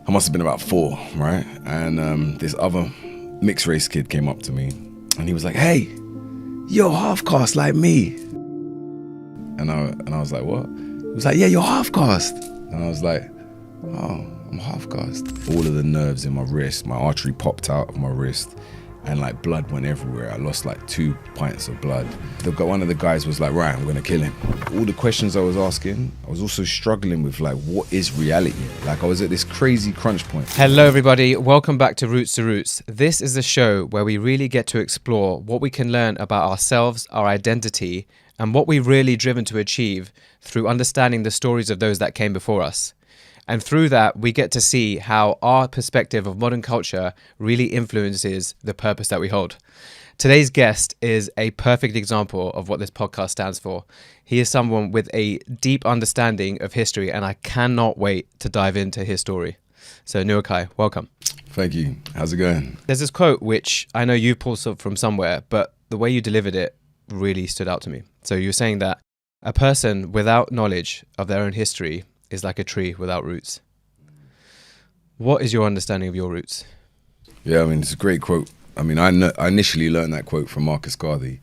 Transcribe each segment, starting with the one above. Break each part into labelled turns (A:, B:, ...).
A: I must have been about 4, right? And this other mixed race kid came up to me and he was like, "Hey, you're half caste like me." And I was like, "What?" He was like, "Yeah, you're half caste." And I was like, "Oh, I'm half caste." All of the nerves in my wrist, my artery popped out of my wrist, and like blood went everywhere. I lost like 2 pints of blood. One of the guys was like, "Right, I'm gonna kill him." All the questions I was asking, I was also struggling with like, what is reality? Like I was at this crazy crunch point.
B: Hello everybody, welcome back to Roots to Roots. This is the show where we really get to explore what we can learn about ourselves, our identity, and what we're really driven to achieve through understanding the stories of those that came before us. And through that, we get to see how our perspective of modern culture really influences the purpose that we hold. Today's guest is a perfect example of what this podcast stands for. He is someone with a deep understanding of history, and I cannot wait to dive into his story. So Nuakai, welcome.
A: Thank you. How's it going?
B: There's this quote, which I know you pulled from somewhere, but the way you delivered it really stood out to me. So you're saying that a person without knowledge of their own history is like a tree without roots. What is your understanding of your roots?
A: Yeah, I mean, it's a great quote. I mean, I initially learned that quote from Marcus Garvey,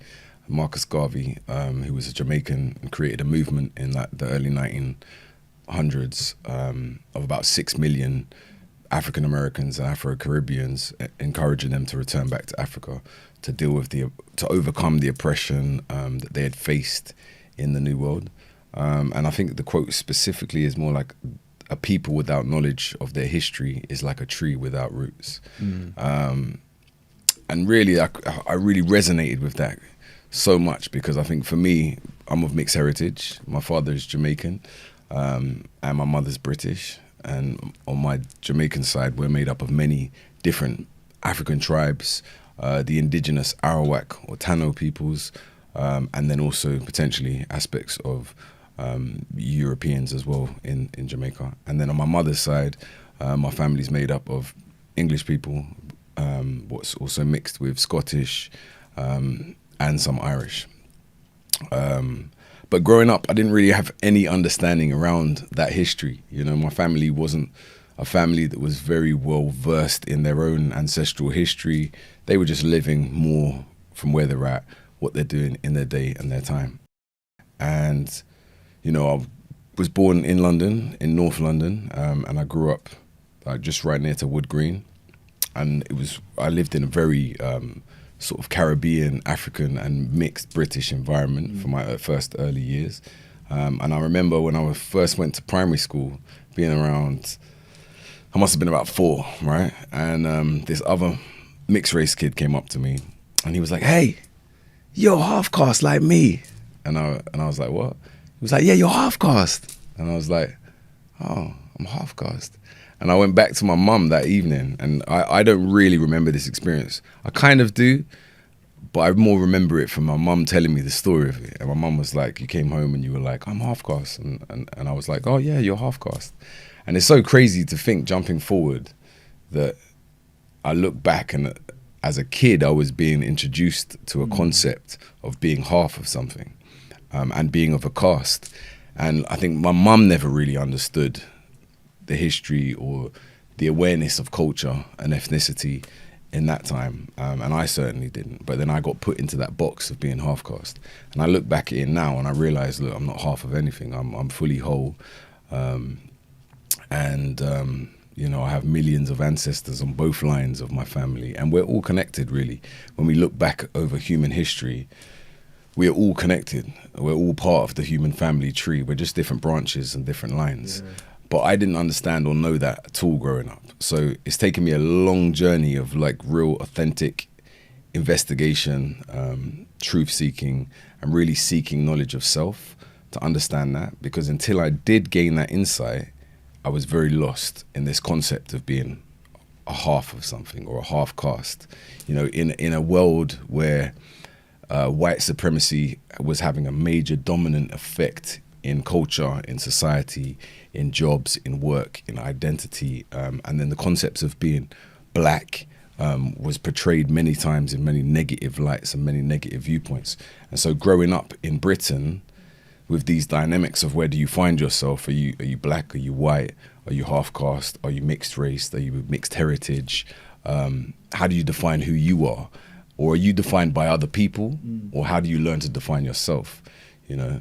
A: who was a Jamaican and created a movement in the early 1900s of about 6 million African Americans and Afro-Caribbeans, encouraging them to return back to Africa to deal with to overcome the oppression that they had faced in the New World. And I think the quote specifically is more like, a people without knowledge of their history is like a tree without roots. And really, I really resonated with that so much, because I think for me, I'm of mixed heritage. My father is Jamaican and my mother's British. And on my Jamaican side, we're made up of many different African tribes, the indigenous Arawak or Tano peoples, and then also potentially aspects of Europeans as well in Jamaica. And then on my mother's side, my family's made up of English people, what's also mixed with Scottish and some Irish. But growing up, I didn't really have any understanding around that history. You know, my family wasn't a family that was very well versed in their own ancestral history. They were just living more from where they're at, what they're doing in their day and their time. And you know, I was born in London, in North London, and I grew up just right near to Wood Green. And I lived in a very sort of Caribbean, African and mixed British environment for my first early years. And I remember when I first went to primary school, being around, I must have been about 4, right? And this other mixed race kid came up to me and he was like, "Hey, you're half caste like me." And I was like, "What?" He was like, "Yeah, you're half caste." And I was like, "Oh, I'm half caste." And I went back to my mum that evening, and I don't really remember this experience. I kind of do, but I more remember it from my mum telling me the story of it. And my mum was like, "You came home and you were like, I'm half caste." And I was like, "Oh yeah, you're half caste." And it's so crazy to think, jumping forward, that I look back and as a kid, I was being introduced to a concept of being half of something. And being of a caste. And I think my mum never really understood the history or the awareness of culture and ethnicity in that time. And I certainly didn't. But then I got put into that box of being half caste. And I look back at it now and I realize, look, I'm not half of anything. I'm fully whole. You know, I have millions of ancestors on both lines of my family. And we're all connected, really. When we look back over human history, we're all connected. We're all part of the human family tree. We're just different branches and different lines. Yeah. But I didn't understand or know that at all growing up. So it's taken me a long journey of like real authentic investigation, truth seeking, and really seeking knowledge of self to understand that. Because until I did gain that insight, I was very lost in this concept of being a half of something or a half caste. You know, in a world where white supremacy was having a major dominant effect in culture, in society, in jobs, in work, in identity. And then the concepts of being black was portrayed many times in many negative lights and many negative viewpoints. And so growing up in Britain with these dynamics of where do you find yourself? Are you black? Are you white? Are you half caste? Are you mixed race? Are you mixed heritage? How do you define who you are? Or are you defined by other people? Or how do you learn to define yourself? You know?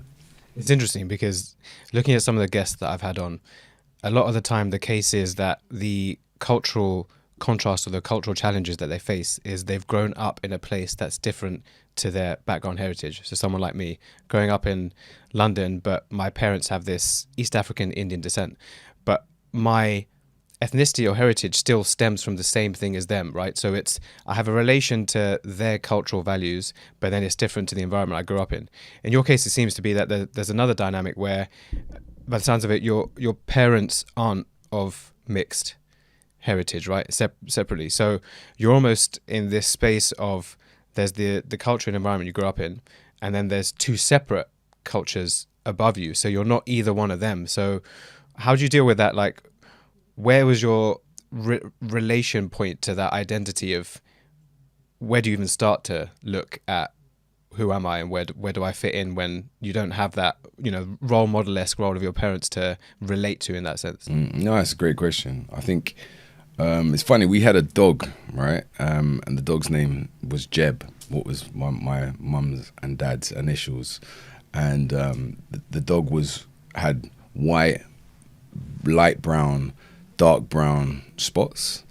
B: It's interesting because looking at some of the guests that I've had on, a lot of the time the case is that the cultural contrast or the cultural challenges that they face is they've grown up in a place that's different to their background heritage. So someone like me, growing up in London, but my parents have this East African Indian descent, but my ethnicity or heritage still stems from the same thing as them, right? So it's, I have a relation to their cultural values, but then it's different to the environment I grew up in. In your case, it seems to be that there's another dynamic where, by the sounds of it, your parents aren't of mixed heritage, right? Separately. So you're almost in this space of, there's the culture and environment you grew up in, and then there's two separate cultures above you. So you're not either one of them. So how do you deal with that? Like, where was your relation point to that identity of, where do you even start to look at who am I and where do I fit in when you don't have that, you know, role model-esque role of your parents to relate to in that sense?
A: No, that's a great question. I think it's funny, we had a dog, right? And the dog's name was Jeb, what was my mum's and dad's initials. And the dog had white, light brown, dark brown spots.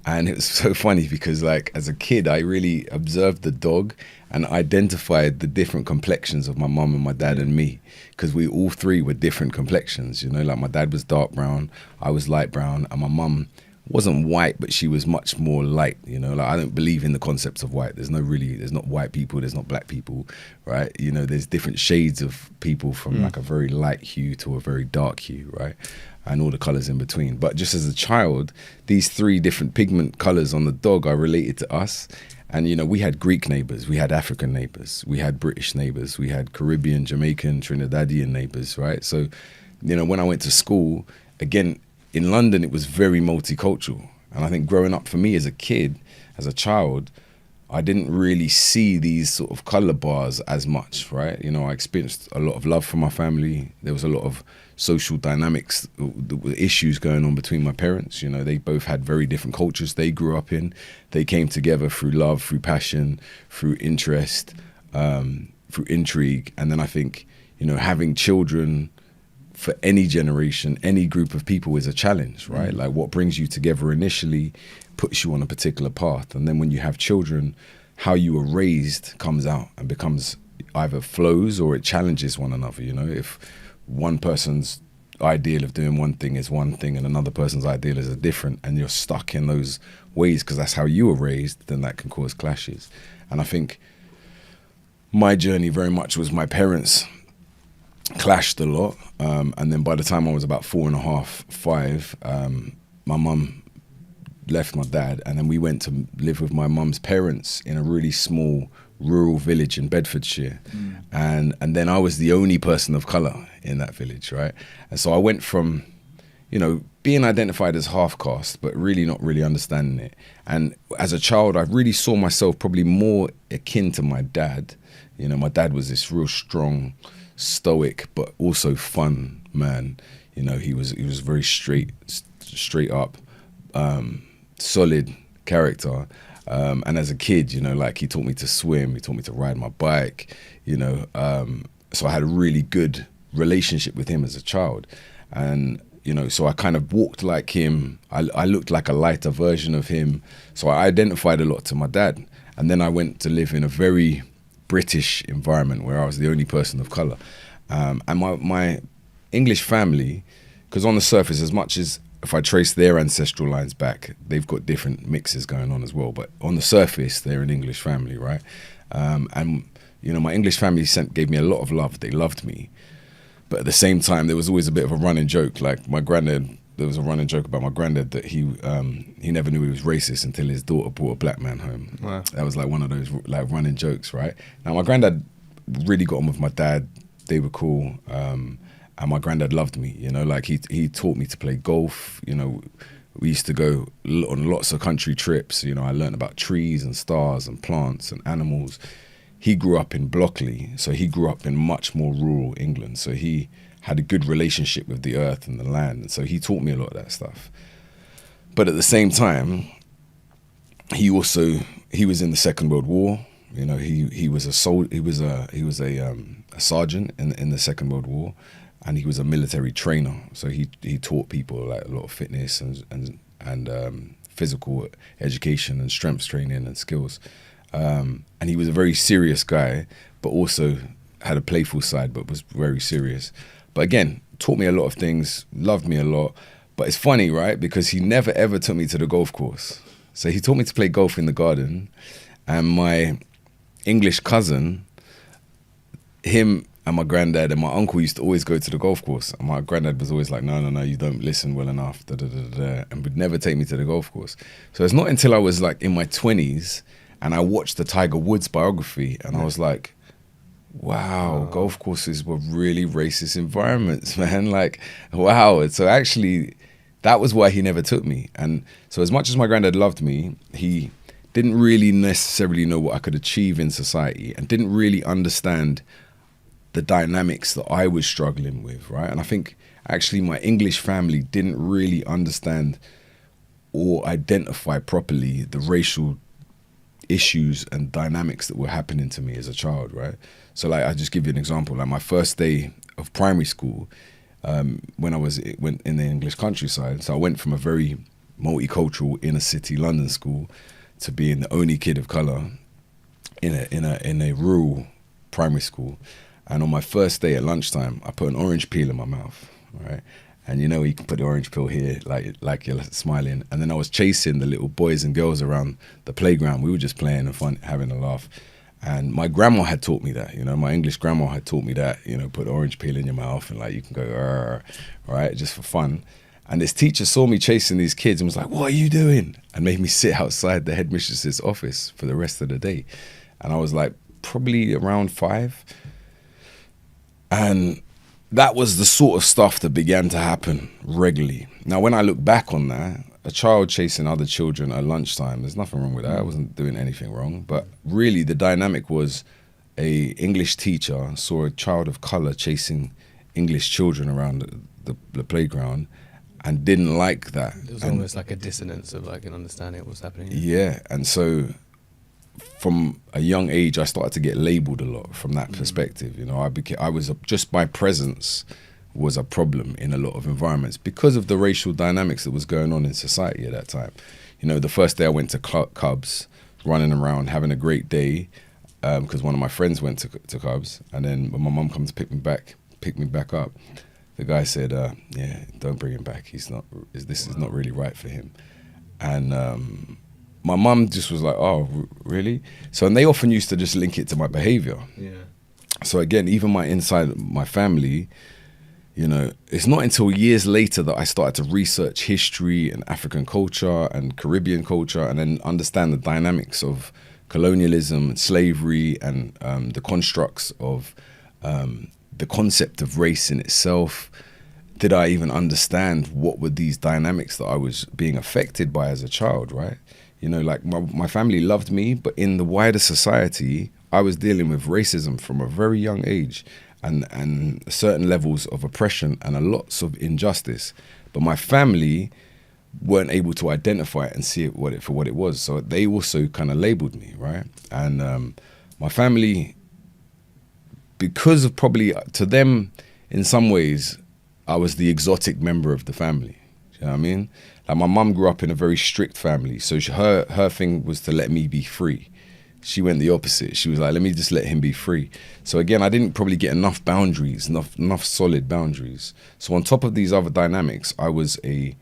A: And it was so funny because, like, as a kid, I really observed the dog and identified the different complexions of my mum and my dad and me, because we all three were different complexions, you know, like my dad was dark brown, I was light brown, and my mum wasn't white, but she was much more light, you know. Like, I don't believe in the concepts of white. There's not white people, there's not black people, right? You know, there's different shades of people, from like a very light hue to a very dark hue, right? And all the colors in between. But just as a child, these three different pigment colors on the dog are related to us. And, you know, we had Greek neighbors, we had African neighbors, we had British neighbors, we had Caribbean, Jamaican, Trinidadian neighbors, right? So, you know, when I went to school, again, in London, it was very multicultural. And I think growing up for me as a kid, as a child, I didn't really see these sort of color bars as much, right? You know, I experienced a lot of love from my family. There was a lot of social dynamics, issues going on between my parents. You know, they both had very different cultures they grew up in. They came together through love, through passion, through interest, through intrigue. And then I think, you know, having children for any generation, any group of people is a challenge, right? Like, what brings you together initially puts you on a particular path. And then when you have children, how you were raised comes out and becomes either flows or it challenges one another, you know? If one person's ideal of doing one thing is one thing and another person's ideal is a different, and you're stuck in those ways because that's how you were raised, then that can cause clashes. And I think my journey very much was my parents clashed a lot. And then by the time I was about 4.5, 5, my mum left my dad, and then we went to live with my mum's parents in a really small rural village in Bedfordshire. And then I was the only person of colour in that village, right? And so I went from, you know, being identified as half caste, but really not really understanding it. And as a child, I really saw myself probably more akin to my dad. You know, my dad was this real strong, stoic, but also fun man. You know, he was very straight up, solid character. And as a kid, you know, like, he taught me to swim, he taught me to ride my bike, you know. So I had a really good relationship with him as a child. And, you know, so I kind of walked like him. I looked like a lighter version of him. So I identified a lot to my dad. And then I went to live in a very British environment where I was the only person of colour. And my English family, because on the surface, as much as if I trace their ancestral lines back, they've got different mixes going on as well. But on the surface, they're an English family, right? And, you know, my English family gave me a lot of love. They loved me. But at the same time, there was always a bit of a running joke. Like, my granddad, there was a running joke about my granddad that he never knew he was racist until his daughter brought a black man home. Wow. That was like one of those like running jokes, right? Now, my granddad really got on with my dad. They were cool. And my granddad loved me, you know, like he taught me to play golf. You know, we used to go on lots of country trips. You know, I learned about trees and stars and plants and animals. He grew up in Blockley, so he grew up in much more rural England. So he had a good relationship with the earth and the land. And so he taught me a lot of that stuff. But at the same time, he was in the Second World War. You know, he was a sergeant in the Second World War, and he was a military trainer. So he taught people like a lot of fitness and physical education and strength training and skills. And he was a very serious guy, but also had a playful side, but was very serious. But again, taught me a lot of things, loved me a lot. But it's funny, right? Because he never ever took me to the golf course. So he taught me to play golf in the garden, and my English cousin, him and my granddad and my uncle used to always go to the golf course. And my granddad was always like, no, you don't listen well enough, and would never take me to the golf course. So it's not until I was like in my 20s and I watched the Tiger Woods biography, and I was like, wow, golf courses were really racist environments, man. Like, wow. And so actually, that was why he never took me. And so as much as my granddad loved me, he didn't really necessarily know what I could achieve in society, and didn't really understand the dynamics that I was struggling with, right? And I think actually my English family didn't really understand or identify properly the racial issues and dynamics that were happening to me as a child, right? So like, I'll just give you an example. Like my first day of primary school, when I went in the English countryside, so I went from a very multicultural inner city London school to being the only kid of colour in a rural primary school. And on my first day at lunchtime, I put an orange peel in my mouth, right? And you know, you can put the orange peel here, like you're smiling. And then I was chasing the little boys and girls around the playground. We were just playing and fun, having a laugh. And my grandma had taught me that, you know, my English grandma had taught me that, you know, put the orange peel in your mouth and like you can go, right, just for fun. And this teacher saw me chasing these kids and was like, what are you doing? And made me sit outside the headmistress's office for the rest of the day. And I was like probably around 5. And that was the sort of stuff that began to happen regularly. Now, when I look back on that, a child chasing other children at lunchtime, there's nothing wrong with that. I wasn't doing anything wrong. But really, the dynamic was a English teacher saw a child of colour chasing English children around the playground and didn't like that.
B: It was almost like a dissonance of like an understanding of what's happening.
A: Yeah, and so from a young age, I started to get labelled a lot from that perspective. You know, just my presence was a problem in a lot of environments because of the racial dynamics that was going on in society at that time. You know, the first day I went to Cubs, running around, having a great day, because one of my friends went to Cubs, and then when my mum comes to pick me back up, the guy said, yeah, don't bring him back. This is not really right for him. And my mum just was like, oh, really? So, and they often used to just link it to my behavior. Yeah. So again, even inside my family, you know, it's not until years later that I started to research history and African culture and Caribbean culture, and then understand the dynamics of colonialism and slavery and the constructs of the concept of race in itself. Did I even understand what were these dynamics that I was being affected by as a child, right? You know, like my family loved me, but in the wider society, I was dealing with racism from a very young age, and certain levels of oppression and a lots of injustice. But my family weren't able to identify it and see it for what it was. So they also kind of labeled me, right? And my family, because of probably to them, in some ways, I was the exotic member of the family. You know what I mean? Like my mum grew up in a very strict family. So her thing was to let me be free. She went the opposite. She was like, let me just let him be free. So again, I didn't probably get enough boundaries, enough solid boundaries. So on top of these other dynamics, I was a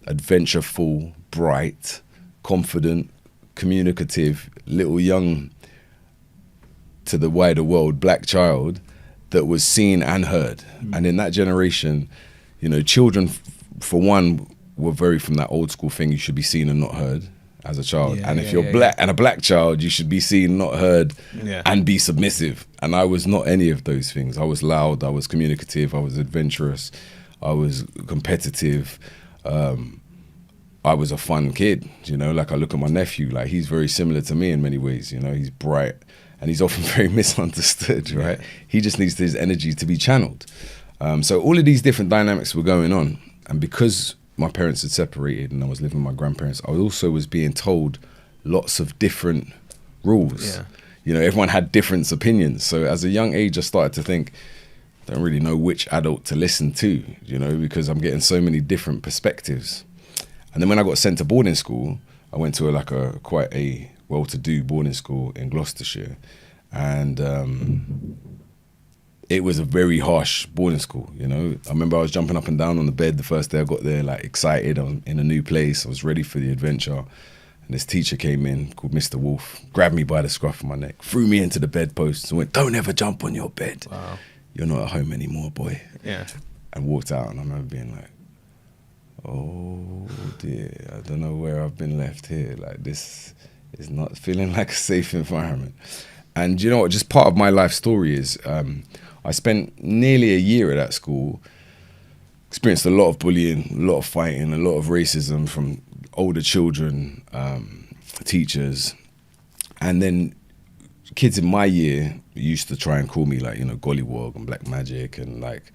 A: adventureful, bright, confident, communicative, little young to the wider world black child that was seen and heard. And in that generation, you know, children, for one, were very from that old school thing, you should be seen and not heard as a child. Yeah, and if you're black and a black child, you should be seen, not heard, and be submissive. And I was not any of those things. I was loud, I was communicative, I was adventurous, I was competitive, I was a fun kid, you know, like I look at my nephew, like he's very similar to me in many ways, you know, he's bright and he's often very misunderstood, right? He just needs his energy to be channeled. So all of these different dynamics were going on. And because my parents had separated and I was living with my grandparents, I also was being told lots of different rules.
B: Yeah.
A: You know, everyone had different opinions. So as a young age, I started to think, I don't really know which adult to listen to, you know, because I'm getting so many different perspectives. And then when I got sent to boarding school, I went to quite a well-to-do boarding school in Gloucestershire. And it was a very harsh boarding school, you know. I remember I was jumping up and down on the bed the first day I got there, like excited. I was in a new place. I was ready for the adventure. And this teacher came in called Mr. Wolf, grabbed me by the scruff of my neck, threw me into the bedpost and went, "Don't ever jump on your bed.
B: Wow.
A: You're not at home anymore, boy."
B: Yeah.
A: And walked out, and I remember being like, oh dear, I don't know where I've been left here. Like, this is not feeling like a safe environment. And you know what, just part of my life story is I spent nearly a year at that school, experienced a lot of bullying, a lot of fighting, a lot of racism from older children, teachers, and then kids in my year used to try and call me, like, you know, gollywog and black magic and like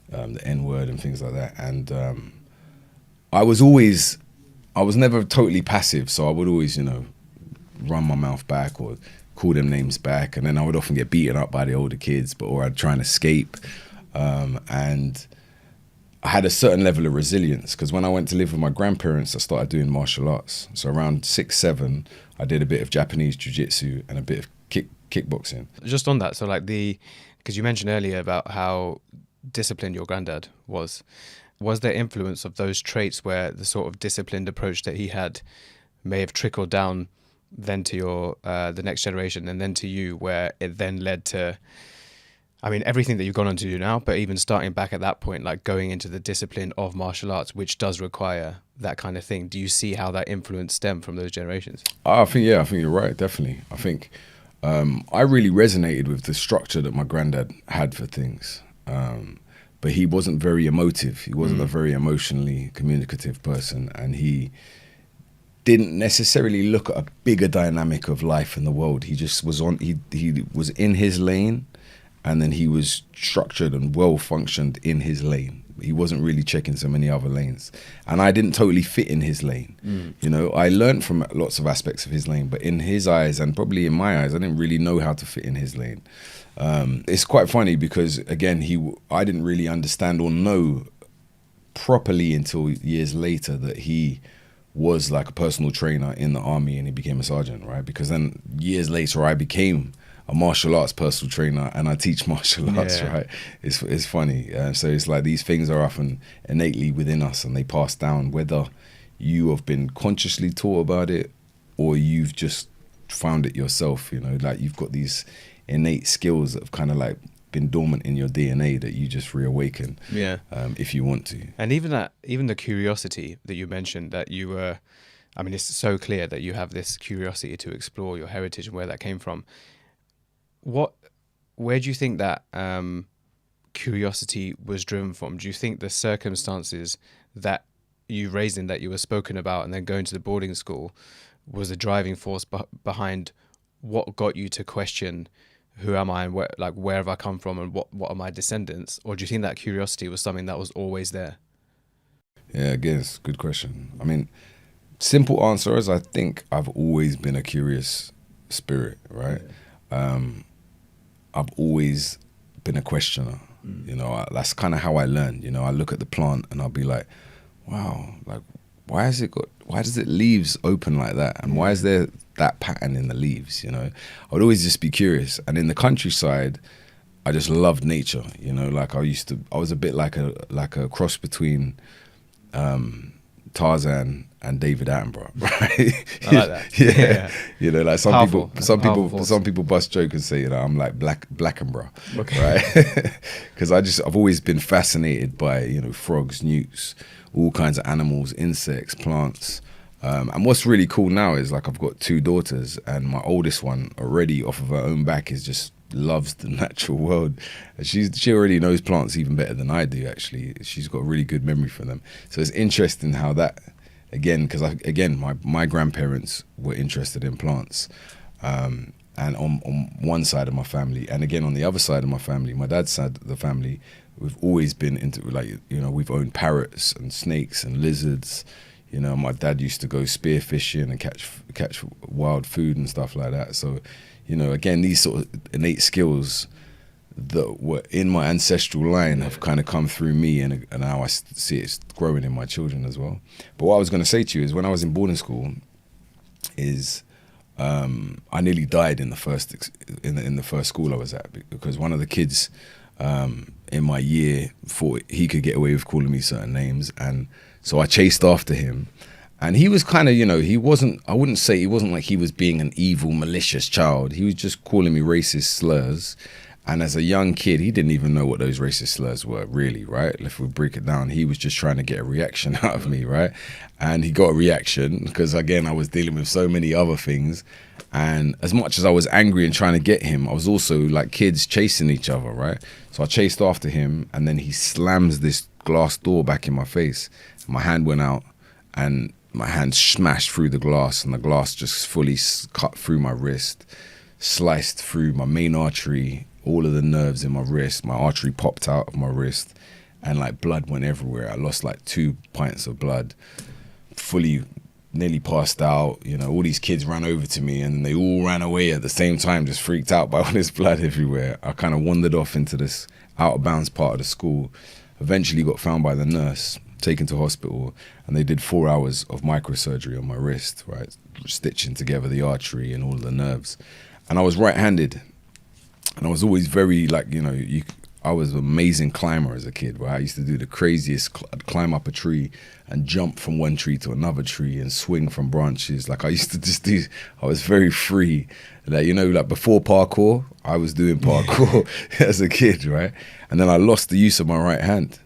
A: the N-word and things like that. And I was never totally passive, so I would always, you know, run my mouth back or call them names back, and then I would often get beaten up by the older kids, or I'd try and escape. And I had a certain level of resilience because when I went to live with my grandparents, I started doing martial arts. So around 6, 7, I did a bit of Japanese jiu-jitsu and a bit of kickboxing.
B: Just on that, so like because you mentioned earlier about how disciplined your granddad was there influence of those traits where the sort of disciplined approach that he had may have trickled down then to your the next generation and then to you, where it then led to, I mean, everything that you've gone on to do now, but even starting back at that point, like going into the discipline of martial arts, which does require that kind of thing. Do you see how that influence stemmed from those generations?
A: I think you're right, definitely. I think I really resonated with the structure that my granddad had for things. But he wasn't very emotive. He wasn't a very emotionally communicative person, and he didn't necessarily look at a bigger dynamic of life in the world. He just was he was in his lane, and then he was structured and well functioned in his lane. He wasn't really checking so many other lanes, and I didn't totally fit in his lane. You know, I learned from lots of aspects of his lane, but in his eyes, and probably in my eyes, I didn't really know how to fit in his lane. It's quite funny because, again, I didn't really understand or know properly until years later that he was like a personal trainer in the army and he became a sergeant, right? Because then years later I became a martial arts personal trainer and I teach martial arts, right? It's funny. So it's like these things are often innately within us and they pass down, whether you have been consciously taught about it or you've just found it yourself, you know, like you've got these innate skills that have kind of like been dormant in your DNA that you just reawaken if you want to.
B: And even the curiosity that you mentioned, that you were, I mean, it's so clear that you have this curiosity to explore your heritage and where that came from. Where do you think that curiosity was driven from? Do you think the circumstances that you raised in, that you were spoken about, and then going to the boarding school was the driving force behind what got you to question who am I and where have I come from and what are my descendants? Or do you think that curiosity was something that was always there?
A: Yeah, I guess, good question. I mean, simple answer is I think I've always been a curious spirit, right? I've always been a questioner. You know, that's kind of how I learned. You know, I look at the plant and I'll be like, wow, like why does it leaves open like that? And why is there that pattern in the leaves? You know, I would always just be curious. And in the countryside, I just loved nature. You know, like I was a bit like a cross between Tarzan and David Attenborough, right?
B: I like that.
A: Yeah. You know, like some people bust joke and say, you know, I'm like Blackenborough, right? Because I've always been fascinated by, you know, frogs, newts, all kinds of animals, insects, plants. And what's really cool now is like I've got 2 daughters, and my oldest one already off of her own back is just loves the natural world. She already knows plants even better than I do, actually. She's got a really good memory for them. So it's interesting how that, again, because my grandparents were interested in plants. And on one side of my family, and again on the other side of my family, my dad's side of the family, we've always been into, like, you know, we've owned parrots and snakes and lizards. You know, my dad used to go spear fishing and catch wild food and stuff like that. So, you know, again, these sort of innate skills that were in my ancestral line have kind of come through me, and now I see it's growing in my children as well. But what I was going to say to you is, when I was in boarding school, I nearly died in the first in the first school I was at, because one of the kids in my year thought he could get away with calling me certain names, and so I chased after him. And he was kind of, you know, I wouldn't say he wasn't like he was being an evil, malicious child. He was just calling me racist slurs. And as a young kid, he didn't even know what those racist slurs were, really, right? If we break it down, he was just trying to get a reaction out of me, right? And he got a reaction because, again, I was dealing with so many other things. And as much as I was angry and trying to get him, I was also like kids chasing each other, right? So I chased after him, and then he slams this glass door back in my face. My hand went out, and my hand smashed through the glass, and the glass just fully cut through my wrist, sliced through my main artery, all of the nerves in my wrist. My artery popped out of my wrist, and like blood went everywhere. I lost like 2 pints of blood, nearly passed out. You know, all these kids ran over to me, and they all ran away at the same time, just freaked out by all this blood everywhere. I kind of wandered off into this out of bounds part of the school, eventually got found by the nurse, taken to hospital, and they did 4 hours of microsurgery on my wrist, right, stitching together the artery and all the nerves. And I was right-handed, and I was always very, like, you know, I was an amazing climber as a kid, right? I used to do the craziest, I'd climb up a tree and jump from one tree to another tree and swing from branches. Like, I used to just I was very free. Like, you know, like before parkour, I was doing parkour as a kid, right? And then I lost the use of my right hand.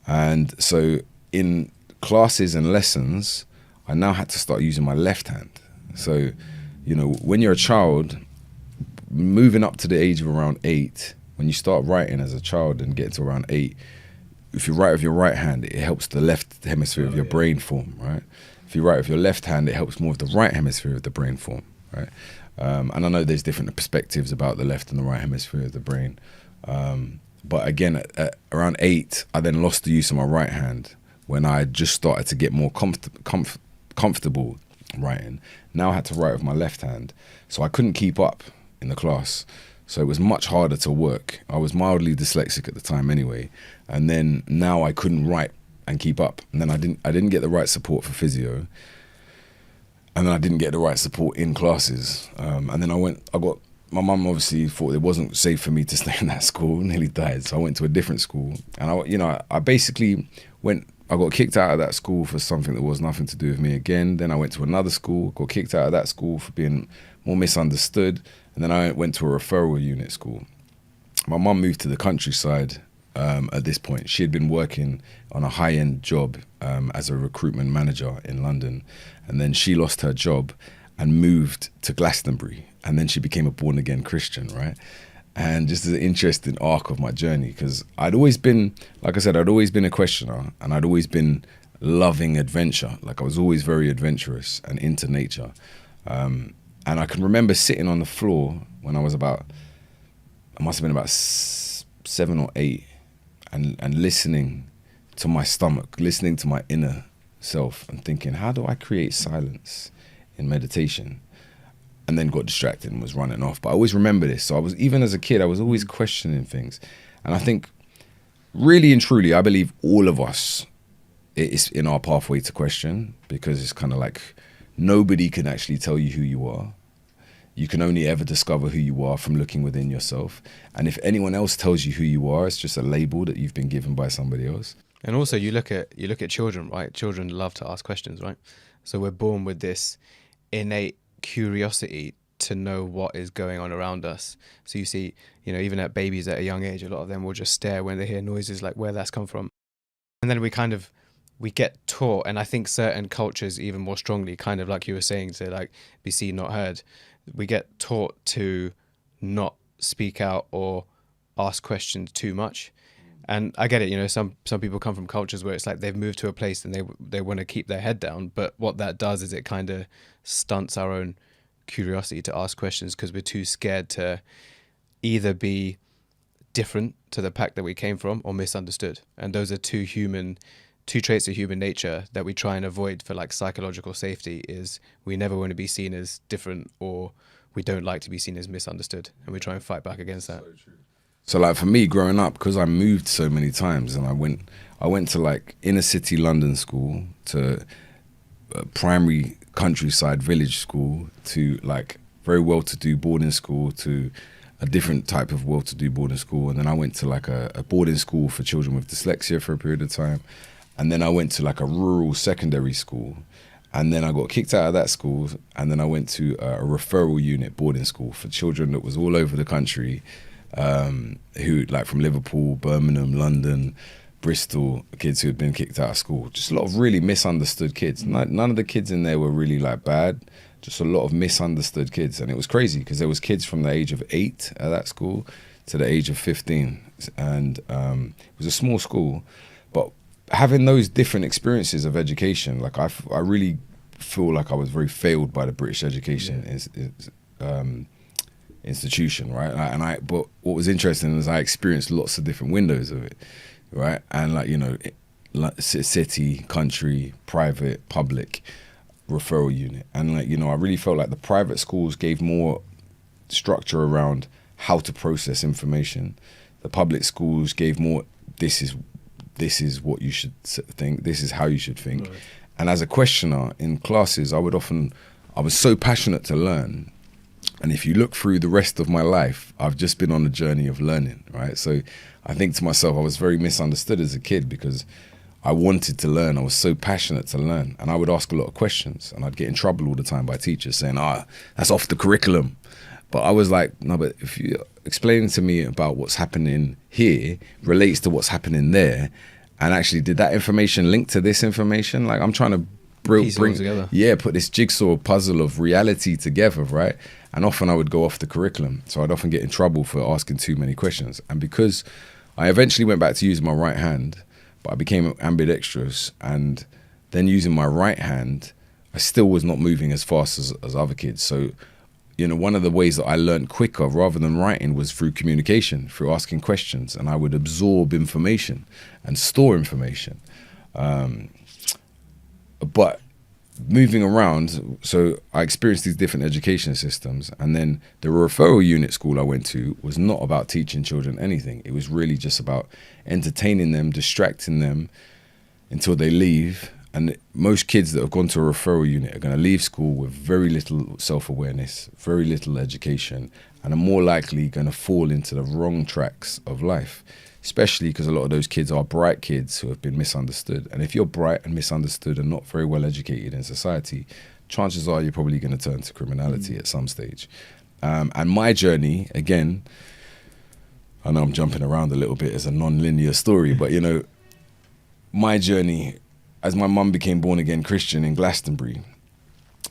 A: And so in classes and lessons, I now had to start using my left hand. So, you know, when you're a child, moving up to the age of around 8, when you start writing as a child and get to around 8, if you write with your right hand, it helps the left hemisphere of your brain form, right? If you write with your left hand, it helps more of the right hemisphere of the brain form, right? And I know there's different perspectives about the left and the right hemisphere of the brain. But again, at around 8, I then lost the use of my right hand when I just started to get more comfortable writing. Now I had to write with my left hand, so I couldn't keep up in the class. So it was much harder to work. I was mildly dyslexic at the time anyway, and then now I couldn't write and keep up. And then I didn't get the right support for physio, and then I didn't get the right support in classes. And then my mum obviously thought it wasn't safe for me to stay in that school, nearly died. So I went to a different school, and I basically I got kicked out of that school for something that was nothing to do with me again. Then I went to another school, got kicked out of that school for being more misunderstood. And then I went to a referral unit school. My mum moved to the countryside at this point. She had been working on a high-end job as a recruitment manager in London. And then she lost her job and moved to Glastonbury. And then she became a born-again Christian, right? And just as an interesting arc of my journey, because I'd always been, like I said, I'd always been a questioner, and I'd always been loving adventure. Like, I was always very adventurous and into nature. And I can remember sitting on the floor when I must have been about 7 or 8, and listening to my stomach, listening to my inner self, and thinking, how do I create silence in meditation? And then got distracted and was running off. But I always remember this. So even as a kid, I was always questioning things. And I think, really and truly, I believe all of us, it's in our pathway to question, because it's kind of like nobody can actually tell you who you are. You can only ever discover who you are from looking within yourself. And if anyone else tells you who you are, it's just a label that you've been given by somebody else.
B: And also, you look at children, right? Children love to ask questions, right? So we're born with this innate curiosity to know what is going on around us. So you see, you know, even at babies at a young age, a lot of them will just stare when they hear noises, like where that's come from. And then we get taught, and I think certain cultures even more strongly, kind of like you were saying, to like be seen, not heard. We get taught to not speak out or ask questions too much. And I get it, you know, some people come from cultures where it's like they've moved to a place and they want to keep their head down. But what that does is it kind of stunts our own curiosity to ask questions, because we're too scared to either be different to the pack that we came from, or misunderstood. And those are two traits of human nature that we try and avoid for like psychological safety. Is we never want to be seen as different, or we don't like to be seen as misunderstood, and we try and fight back against that.
A: So like for me growing up, because I moved so many times, and I went to like inner city London school, to primary countryside village school, to like very well-to-do boarding school, to a different type of well-to-do boarding school, and then I went to like a boarding school for children with dyslexia for a period of time, and then I went to like a rural secondary school, and then I got kicked out of that school, and then I went to a referral unit boarding school for children that was all over the country, who like from Liverpool, Birmingham, London, Bristol, kids who had been kicked out of school. Just a lot of really misunderstood kids. None of the kids in there were really like bad, just a lot of misunderstood kids. And it was crazy because there was kids from the age of 8 at that school to the age of 15. And it was a small school, but having those different experiences of education, like I really feel like I was very failed by the British education institution, right? But what was interesting is I experienced lots of different windows of it, right? And like, you know, city, country, private, public, referral unit. And like, you know, I really felt like the private schools gave more structure around how to process information. The public schools gave more, this is what you should think, this is how you should think. Right. And as a questioner in classes, I was so passionate to learn. And if you look through the rest of my life, I've just been on a journey of learning, right? So I think to myself, I was very misunderstood as a kid because I wanted to learn. I was so passionate to learn. And I would ask a lot of questions, and I'd get in trouble all the time by teachers saying, that's off the curriculum. But I was like, no, but if you explain to me about what's happening here relates to what's happening there, and actually did that information link to this information? Like I'm trying to bring together. Yeah, put this jigsaw puzzle of reality together, right? And often I would go off the curriculum. So I'd often get in trouble for asking too many questions. And because I eventually went back to using my right hand, but I became ambidextrous, and then using my right hand, I still was not moving as fast as other kids. So, you know, one of the ways that I learned quicker rather than writing was through communication, through asking questions, and I would absorb information and store information. But moving around, so I experienced these different education systems, and then the referral unit school I went to was not about teaching children anything. It was really just about entertaining them, distracting them until they leave. And most kids that have gone to a referral unit are going to leave school with very little self-awareness, very little education, and are more likely going to fall into the wrong tracks of life, especially because a lot of those kids are bright kids who have been misunderstood. And if you're bright and misunderstood and not very well educated in society, chances are you're probably going to turn to criminality at some stage. And my journey, again, I know I'm jumping around a little bit as a non-linear story, but you know, my journey, as my mum became born again Christian in Glastonbury.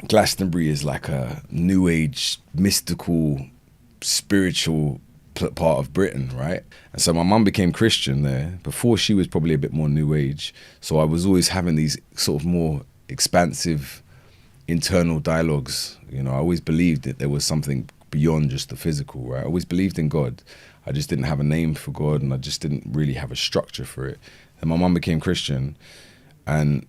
A: Glastonbury is like a new age, mystical, spiritual part of Britain, right? And so my mum became Christian there before she was probably a bit more new age. So I was always having these sort of more expansive internal dialogues. You know, I always believed that there was something beyond just the physical, right? I always believed in God. I just didn't have a name for God, and I just didn't really have a structure for it. And my mum became Christian, and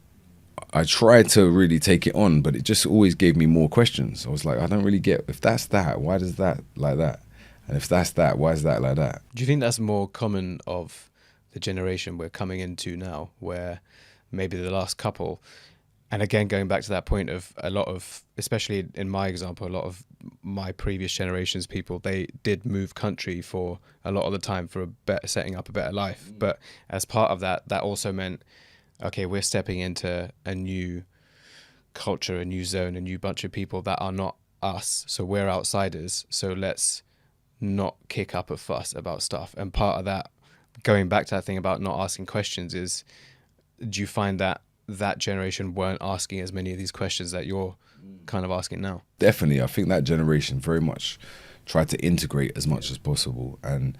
A: I tried to really take it on, but it just always gave me more questions. I was like, I don't really get, if that's that, why does that like that? And if that's that, why is that like that?
B: Do you think that's more common of the generation we're coming into now, where maybe the last couple, and again, going back to that point of a lot of, especially in my example, a lot of my previous generations people, they did move country for a lot of the time for setting up a better life. But as part of that, that also meant, okay, we're stepping into a new culture, a new zone, a new bunch of people that are not us. So we're outsiders. So let's not kick up a fuss about stuff. And part of that, going back to that thing about not asking questions, is, do you find that that generation weren't asking as many of these questions that you're kind of asking now?
A: Definitely. I think that generation very much tried to integrate as much as possible. And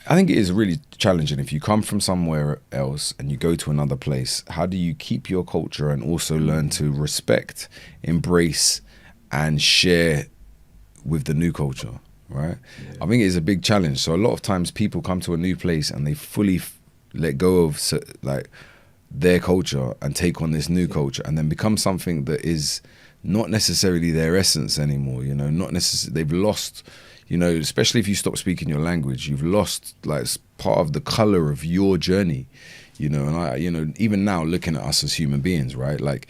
A: I think it is really challenging if you come from somewhere else and you go to another place. How do you keep your culture and also learn to respect, embrace, and share with the new culture, right? I think it's a big challenge. So a lot of times people come to a new place and they fully let go of like their culture and take on this new culture and then become something that is not necessarily their essence anymore, you know, not necessarily, they've lost, you know, especially if you stop speaking your language, you've lost like part of the color of your journey, you know. And I, you know, even now looking at us as human beings, right, like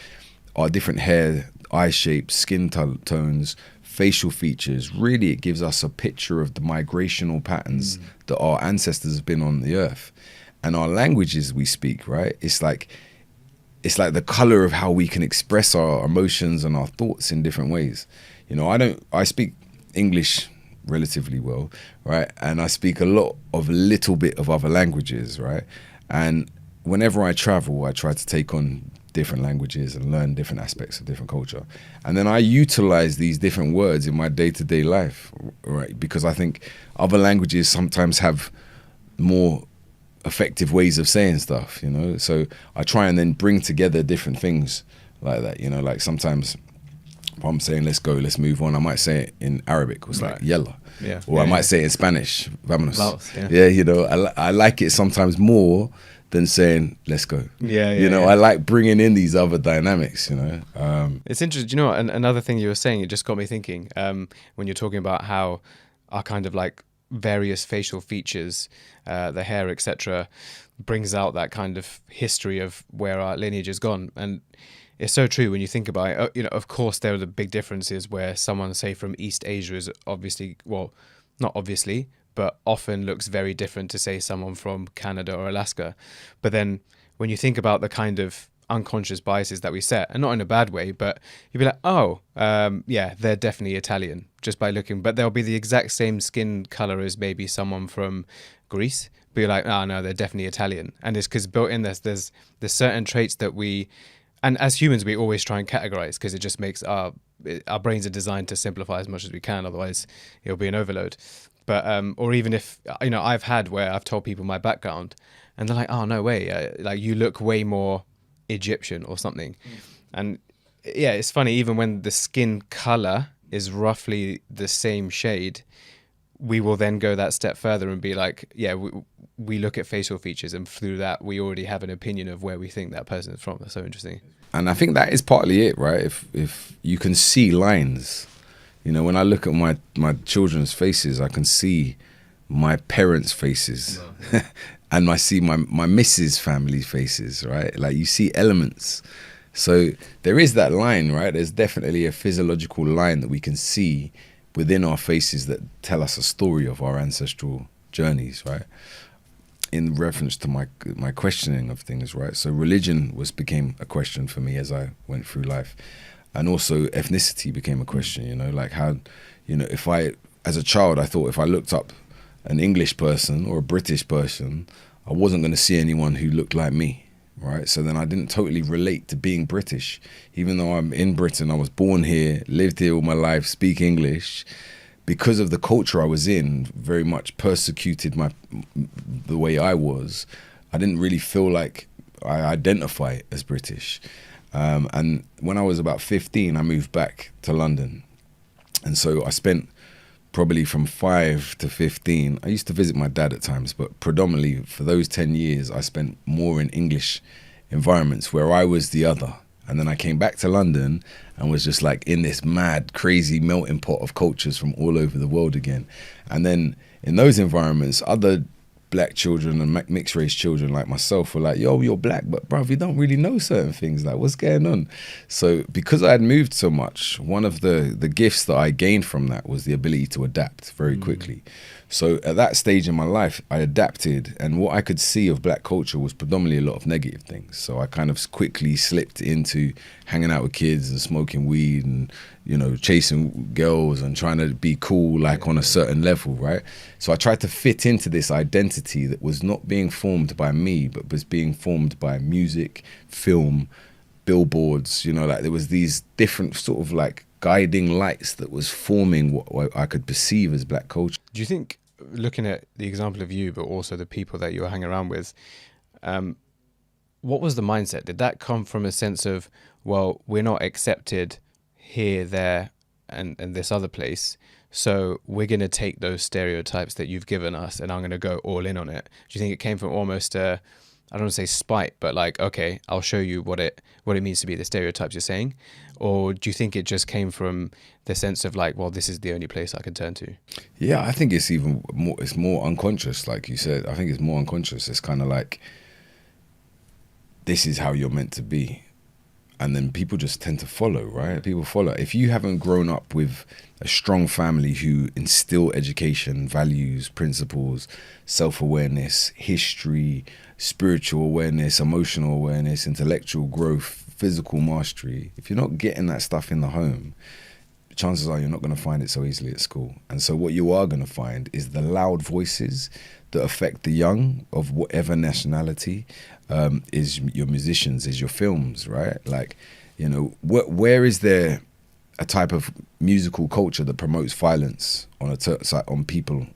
A: our different hair, eye shapes, skin tones, facial features, really it gives us a picture of the migrational patterns that our ancestors have been on the earth. And our languages we speak, right, it's like the color of how we can express our emotions and our thoughts in different ways. You know, I speak English relatively well, right, and I speak a little bit of other languages, right, and whenever I travel I try to take on different languages and learn different aspects of different culture, and then I utilize these different words in my day-to-day life, right, because I think other languages sometimes have more effective ways of saying stuff, you know. So I try and then bring together different things like that, you know. Like sometimes if I'm saying let's go, let's move on, I might say it in Arabic, it's like yalla, or I might say it in Spanish, vámonos. You know, I like it sometimes more than saying let's go. You know, I like bringing in these other dynamics, you know.
B: It's interesting, you know what, another thing you were saying, it just got me thinking, when you're talking about how our kind of like various facial features, the hair, etc., brings out that kind of history of where our lineage has gone. And it's so true when you think about it. You know, of course, there are the big differences where someone, say, from East Asia is obviously, well, not obviously, but often looks very different to, say, someone from Canada or Alaska. But then when you think about the kind of unconscious biases that we set, and not in a bad way, but you'd be like, oh, yeah, they're definitely Italian just by looking, but they'll be the exact same skin color as maybe someone from Greece, but you're like, oh no, they're definitely Italian. And it's because built in there's certain traits that we, and as humans we always try and categorize, because it just makes our brains are designed to simplify as much as we can, otherwise it'll be an overload. But or even if, you know, I've had where I've told people my background and they're like, oh no way, like you look way more Egyptian or something. And yeah, it's funny, even when the skin color is roughly the same shade, we will then go that step further and be like, yeah, we look at facial features, and through that we already have an opinion of where we think that person is from. That's so interesting.
A: And I think that is partly it, right? If you can see lines, you know, when I look at my children's faces, I can see my parents' faces. And I see my missus' family faces, right? Like you see elements. So there is that line, right? There's definitely a physiological line that we can see within our faces that tell us a story of our ancestral journeys, right? In reference to my questioning of things, right? So religion became a question for me as I went through life. And also ethnicity became a question, you know, like how, you know, as a child, I thought if I looked up an English person or a British person, I wasn't going to see anyone who looked like me, right? So then I didn't totally relate to being British. Even though I'm in Britain, I was born here, lived here all my life, speak English, because of the culture I was in, very much persecuted the way I was. I didn't really feel like I identify as British. And when I was about 15, I moved back to London. And so I spent probably from 5 to 15, I used to visit my dad at times, but predominantly for those 10 years, I spent more in English environments where I was the other. And then I came back to London and was just like in this mad, crazy melting pot of cultures from all over the world again. And then in those environments, other black children and mixed race children like myself were like, yo, you're black, but bruv, you don't really know certain things, like what's going on? So because I had moved so much, one of the gifts that I gained from that was the ability to adapt very quickly. So at that stage in my life, I adapted, and what I could see of black culture was predominantly a lot of negative things. So I kind of quickly slipped into hanging out with kids and smoking weed and, you know, chasing girls and trying to be cool, like on a certain level, right? So I tried to fit into this identity that was not being formed by me, but was being formed by music, film, billboards, you know, like there was these different sort of like guiding lights that was forming what I could perceive as black culture.
B: Do you think, looking at the example of you, but also the people that you were hanging around with, what was the mindset? Did that come from a sense of, well, we're not accepted here, there, and this other place, So we're going to take those stereotypes that you've given us and I'm going to go all in on it. Do you think it came from almost a, I don't want to say spite, but like, okay, I'll show you what it means to be the stereotypes you're saying? Or do you think it just came from the sense of like, well, this is the only place I can turn to?
A: Yeah, I think it's even more, it's more unconscious, like you said. I think it's more unconscious. It's kind of like, this is how you're meant to be. And then people just tend to follow, right? People follow. If you haven't grown up with a strong family who instill education, values, principles, self-awareness, history, spiritual awareness, emotional awareness, intellectual growth, physical mastery, if you're not getting that stuff in the home, chances are you're not going to find it so easily at school. And so what you are going to find is the loud voices that affect the young of whatever nationality, is your musicians, is your films, right? Like, you know, where is there a type of musical culture that promotes violence on on people,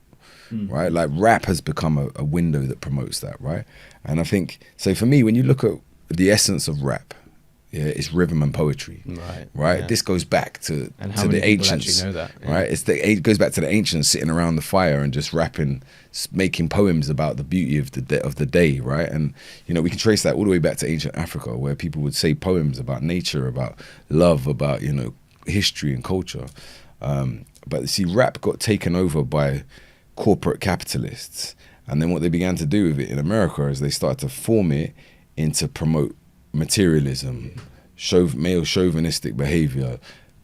A: right? Like rap has become a window that promotes that, right? And I think, so for me, when you look at the essence of rap, yeah, it's rhythm and poetry, right? Yeah. This goes back to the ancients, know that? Yeah. Right? It goes back to the ancients sitting around the fire and just rapping, making poems about the beauty of the day, right? And you know, we can trace that all the way back to ancient Africa, where people would say poems about nature, about love, about, you know, history and culture. But see, rap got taken over by corporate capitalists, and then what they began to do with it in America is they started to form it into promote materialism, male chauvinistic behavior,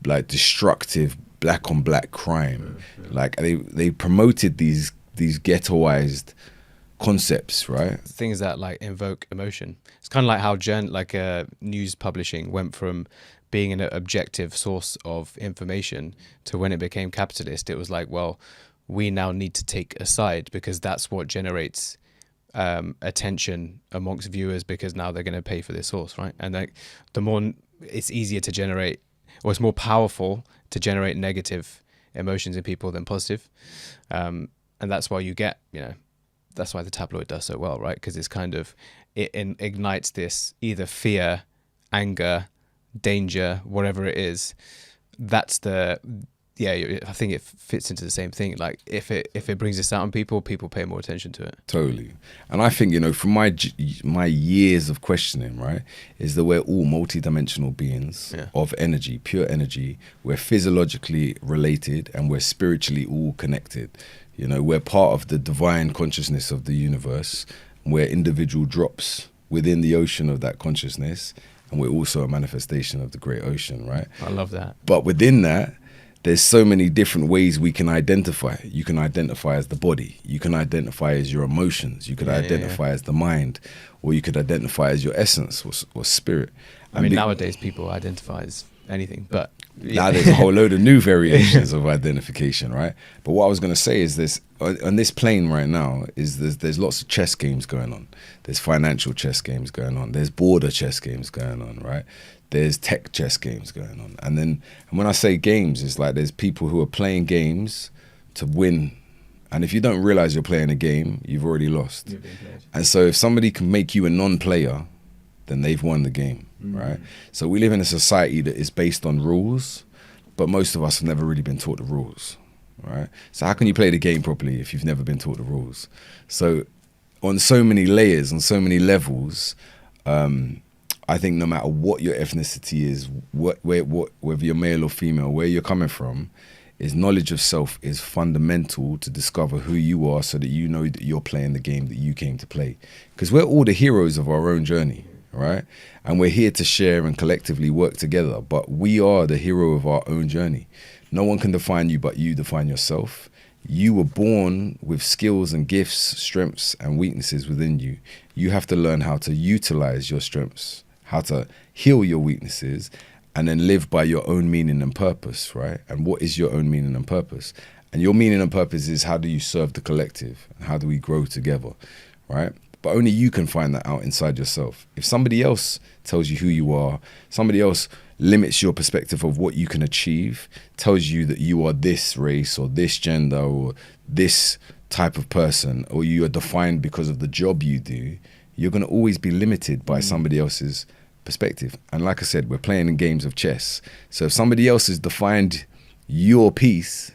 A: like destructive black on black crime. Like they promoted these ghettoized concepts, right?
B: Things that like invoke emotion. It's kind of like how news publishing went from being an objective source of information to when it became capitalist, it was like, well, we now need to take a side because that's what generates attention amongst viewers, because now they're going to pay for this source, right? And like the more it's easier to generate, or it's more powerful to generate negative emotions in people than positive, and that's why you get, you know, that's why the tabloid does so well, right? Because it's kind of, it ignites this either fear, anger, danger, whatever it is. That's the, yeah, I think it fits into the same thing. Like if it brings this out on people, people pay more attention to it.
A: Totally. And I think, you know, from my years of questioning, right, is that we're all multidimensional beings of energy, pure energy. We're physiologically related and we're spiritually all connected. You know, we're part of the divine consciousness of the universe. We're individual drops within the ocean of that consciousness, and we're also a manifestation of the great ocean, right?
B: I love that.
A: But within that, there's so many different ways we can identify. You can identify as the body. You can identify as your emotions. You could identify as the mind, or you could identify as your essence or spirit.
B: I mean, nowadays people identify as anything, but
A: now there's a whole load of new variations of identification, right? But what I was going to say is this: on this plane right now, is there's lots of chess games going on. There's financial chess games going on. There's border chess games going on, right? There's tech chess games going on. And when I say games, it's like there's people who are playing games to win. And if you don't realize you're playing a game, you've already lost. And so if somebody can make you a non-player, then they've won the game, right? So we live in a society that is based on rules, but most of us have never really been taught the rules, right? So how can you play the game properly if you've never been taught the rules? So on so many layers, on so many levels, I think no matter what your ethnicity is, whether you're male or female, where you're coming from, is knowledge of self is fundamental to discover who you are, so that you know that you're playing the game that you came to play. Because we're all the heroes of our own journey, right? And we're here to share and collectively work together, but we are the hero of our own journey. No one can define you but you define yourself. You were born with skills and gifts, strengths and weaknesses within you. You have to learn how to utilize your strengths, how to heal your weaknesses, and then live by your own meaning and purpose, right? And what is your own meaning and purpose? And your meaning and purpose is, how do you serve the collective? And how do we grow together, right? But only you can find that out inside yourself. If somebody else tells you who you are, somebody else limits your perspective of what you can achieve, tells you that you are this race or this gender or this type of person, or you are defined because of the job you do, you're going to always be limited by somebody else's perspective. And like I said, we're playing in games of chess. So if somebody else has defined your piece,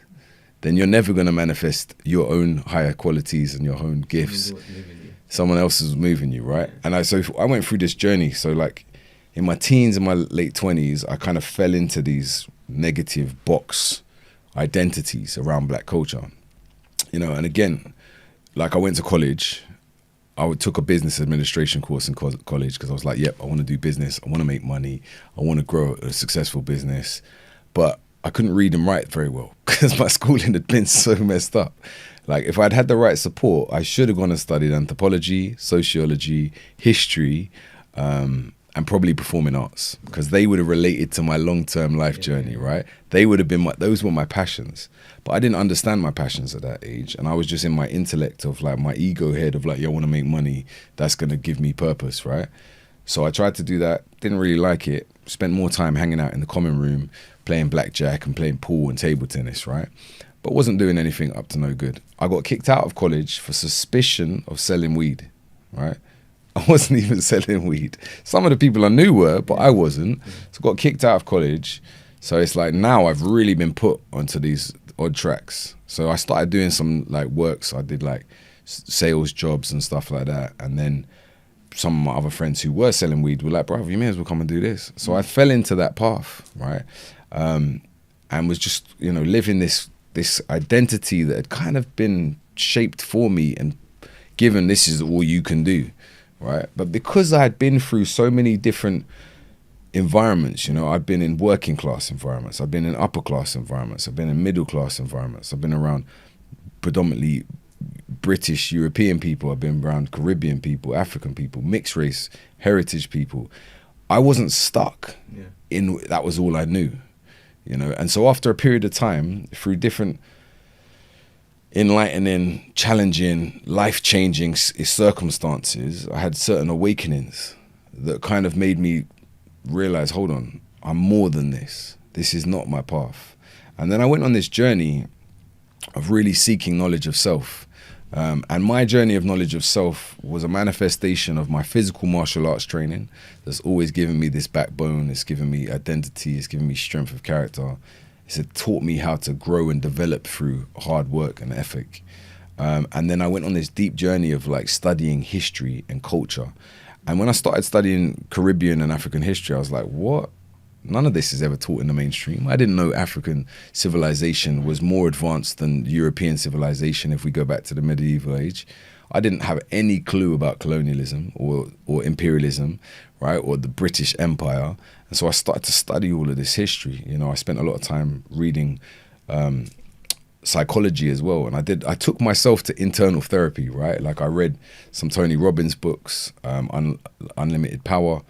A: then you're never going to manifest your own higher qualities and your own gifts. Someone else is moving you, right? And I went through this journey. So like in my teens and my late 20s, I kind of fell into these negative box identities around black culture, you know. And again, like I went to college, took a business administration course in college because I was like, yep, I want to do business. I want to make money. I want to grow a successful business. But I couldn't read and write very well because my schooling had been so messed up. Like if I'd had the right support, I should have gone and studied anthropology, sociology, history, and probably performing arts, because they would have related to my long-term life journey, right? They would have been those were my passions. But I didn't understand my passions at that age. And I was just in my intellect of like my ego head of like, yo, I want to make money. That's going to give me purpose, right? So I tried to do that. Didn't really like it. Spent more time hanging out in the common room, playing blackjack and playing pool and table tennis, right? But wasn't doing anything up to no good. I got kicked out of college for suspicion of selling weed, right? I wasn't even selling weed. Some of the people I knew were, but I wasn't. So got kicked out of college. So it's like now I've really been put onto these odd tracks. So I started doing some like work. So I did like sales jobs and stuff like that. And then some of my other friends who were selling weed were like, bro, you may as well come and do this. So I fell into that path, right? And was just, you know, living this identity that had kind of been shaped for me and given this is all you can do, right? But because I had been through so many different environments, you know, I've been in working class environments, I've been in upper class environments, I've been in middle class environments, I've been around predominantly British, European people, I've been around Caribbean people, African people, mixed race, heritage people. I wasn't stuck in that was all I knew, you know. And so after a period of time, through different enlightening, challenging, life-changing circumstances, I had certain awakenings that kind of made me realize, hold on, I'm more than this. This is not my path. And then I went on this journey of really seeking knowledge of self. And my journey of knowledge of self was a manifestation of my physical martial arts training that's always given me this backbone, it's given me identity, it's given me strength of character. It's taught me how to grow and develop through hard work and ethic. And then I went on this deep journey of like studying history and culture. And when I started studying Caribbean and African history, I was like, what? None of this is ever taught in the mainstream. I didn't know African civilization was more advanced than European civilization if we go back to the medieval age. I didn't have any clue about colonialism or imperialism, right, or the British Empire. And so I started to study all of this history. You know, I spent a lot of time reading psychology as well. And I took myself to internal therapy, right? Like I read some Tony Robbins books, Unlimited Power,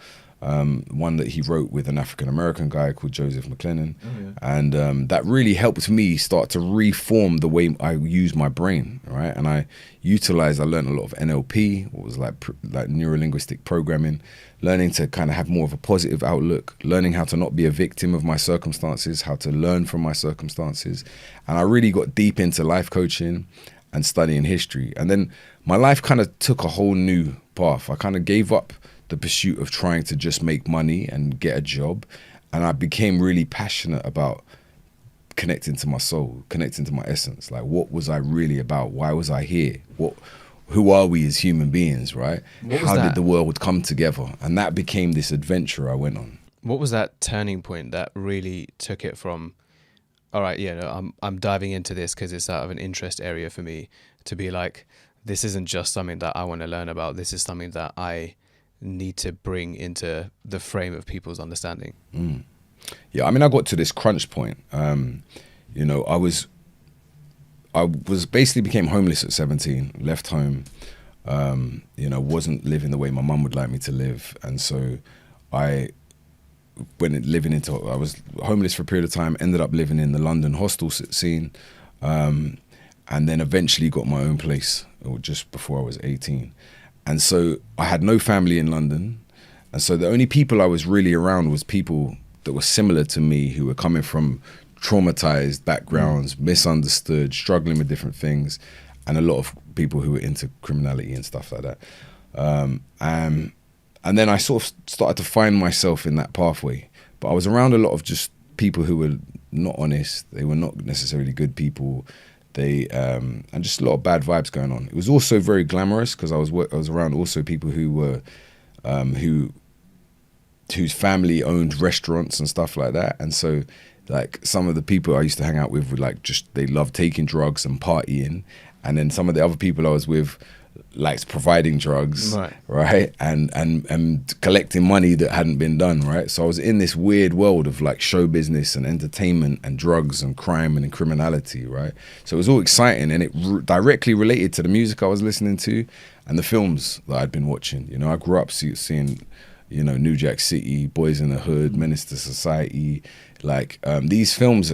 A: one that he wrote with an African-American guy called Joseph McLennan. And that really helped me start to reform the way I use my brain, right? And I learned a lot of NLP, what was like neuro-linguistic programming, learning to kind of have more of a positive outlook, learning how to not be a victim of my circumstances, how to learn from my circumstances. And I really got deep into life coaching and studying history. And then my life kind of took a whole new path. I kind of gave up the pursuit of trying to just make money and get a job. And I became really passionate about connecting to my soul, connecting to my essence. Like, what was I really about? Why was I here? Who are we as human beings, right? How did the world come together? And that became this adventure I went on.
B: What was that turning point that really took it from, all right, yeah, no, I'm diving into this because it's out of an interest area for me, to be like, this isn't just something that I want to learn about. This is something that I need to bring into the frame of people's understanding.
A: Yeah, I mean, I got to this crunch point. You know, I was basically became homeless at 17, left home, you know, wasn't living the way my mum would like me to live. And so I was homeless for a period of time, ended up living in the London hostel scene, and then eventually got my own place just before I was 18. And so I had no family in London. And so the only people I was really around was people that were similar to me, who were coming from traumatized backgrounds, misunderstood, struggling with different things, and a lot of people who were into criminality and stuff like that. And then I sort of started to find myself in that pathway. But I was around a lot of just people who were not honest. They were not necessarily good people. They and just a lot of bad vibes going on. It was also very glamorous because I was around also people who were whose family owned restaurants and stuff like that. And so like some of the people I used to hang out with were like just they loved taking drugs and partying, and then some of the other people I was with liked providing drugs, right? And collecting money that hadn't been done, right? So I was in this weird world of like show business and entertainment and drugs and crime and criminality, right? So it was all exciting, and it directly related to the music I was listening to and the films that I'd been watching. You know, I grew up seeing, you know, New Jack City, Boys in the Hood, Menace to Society, like these films,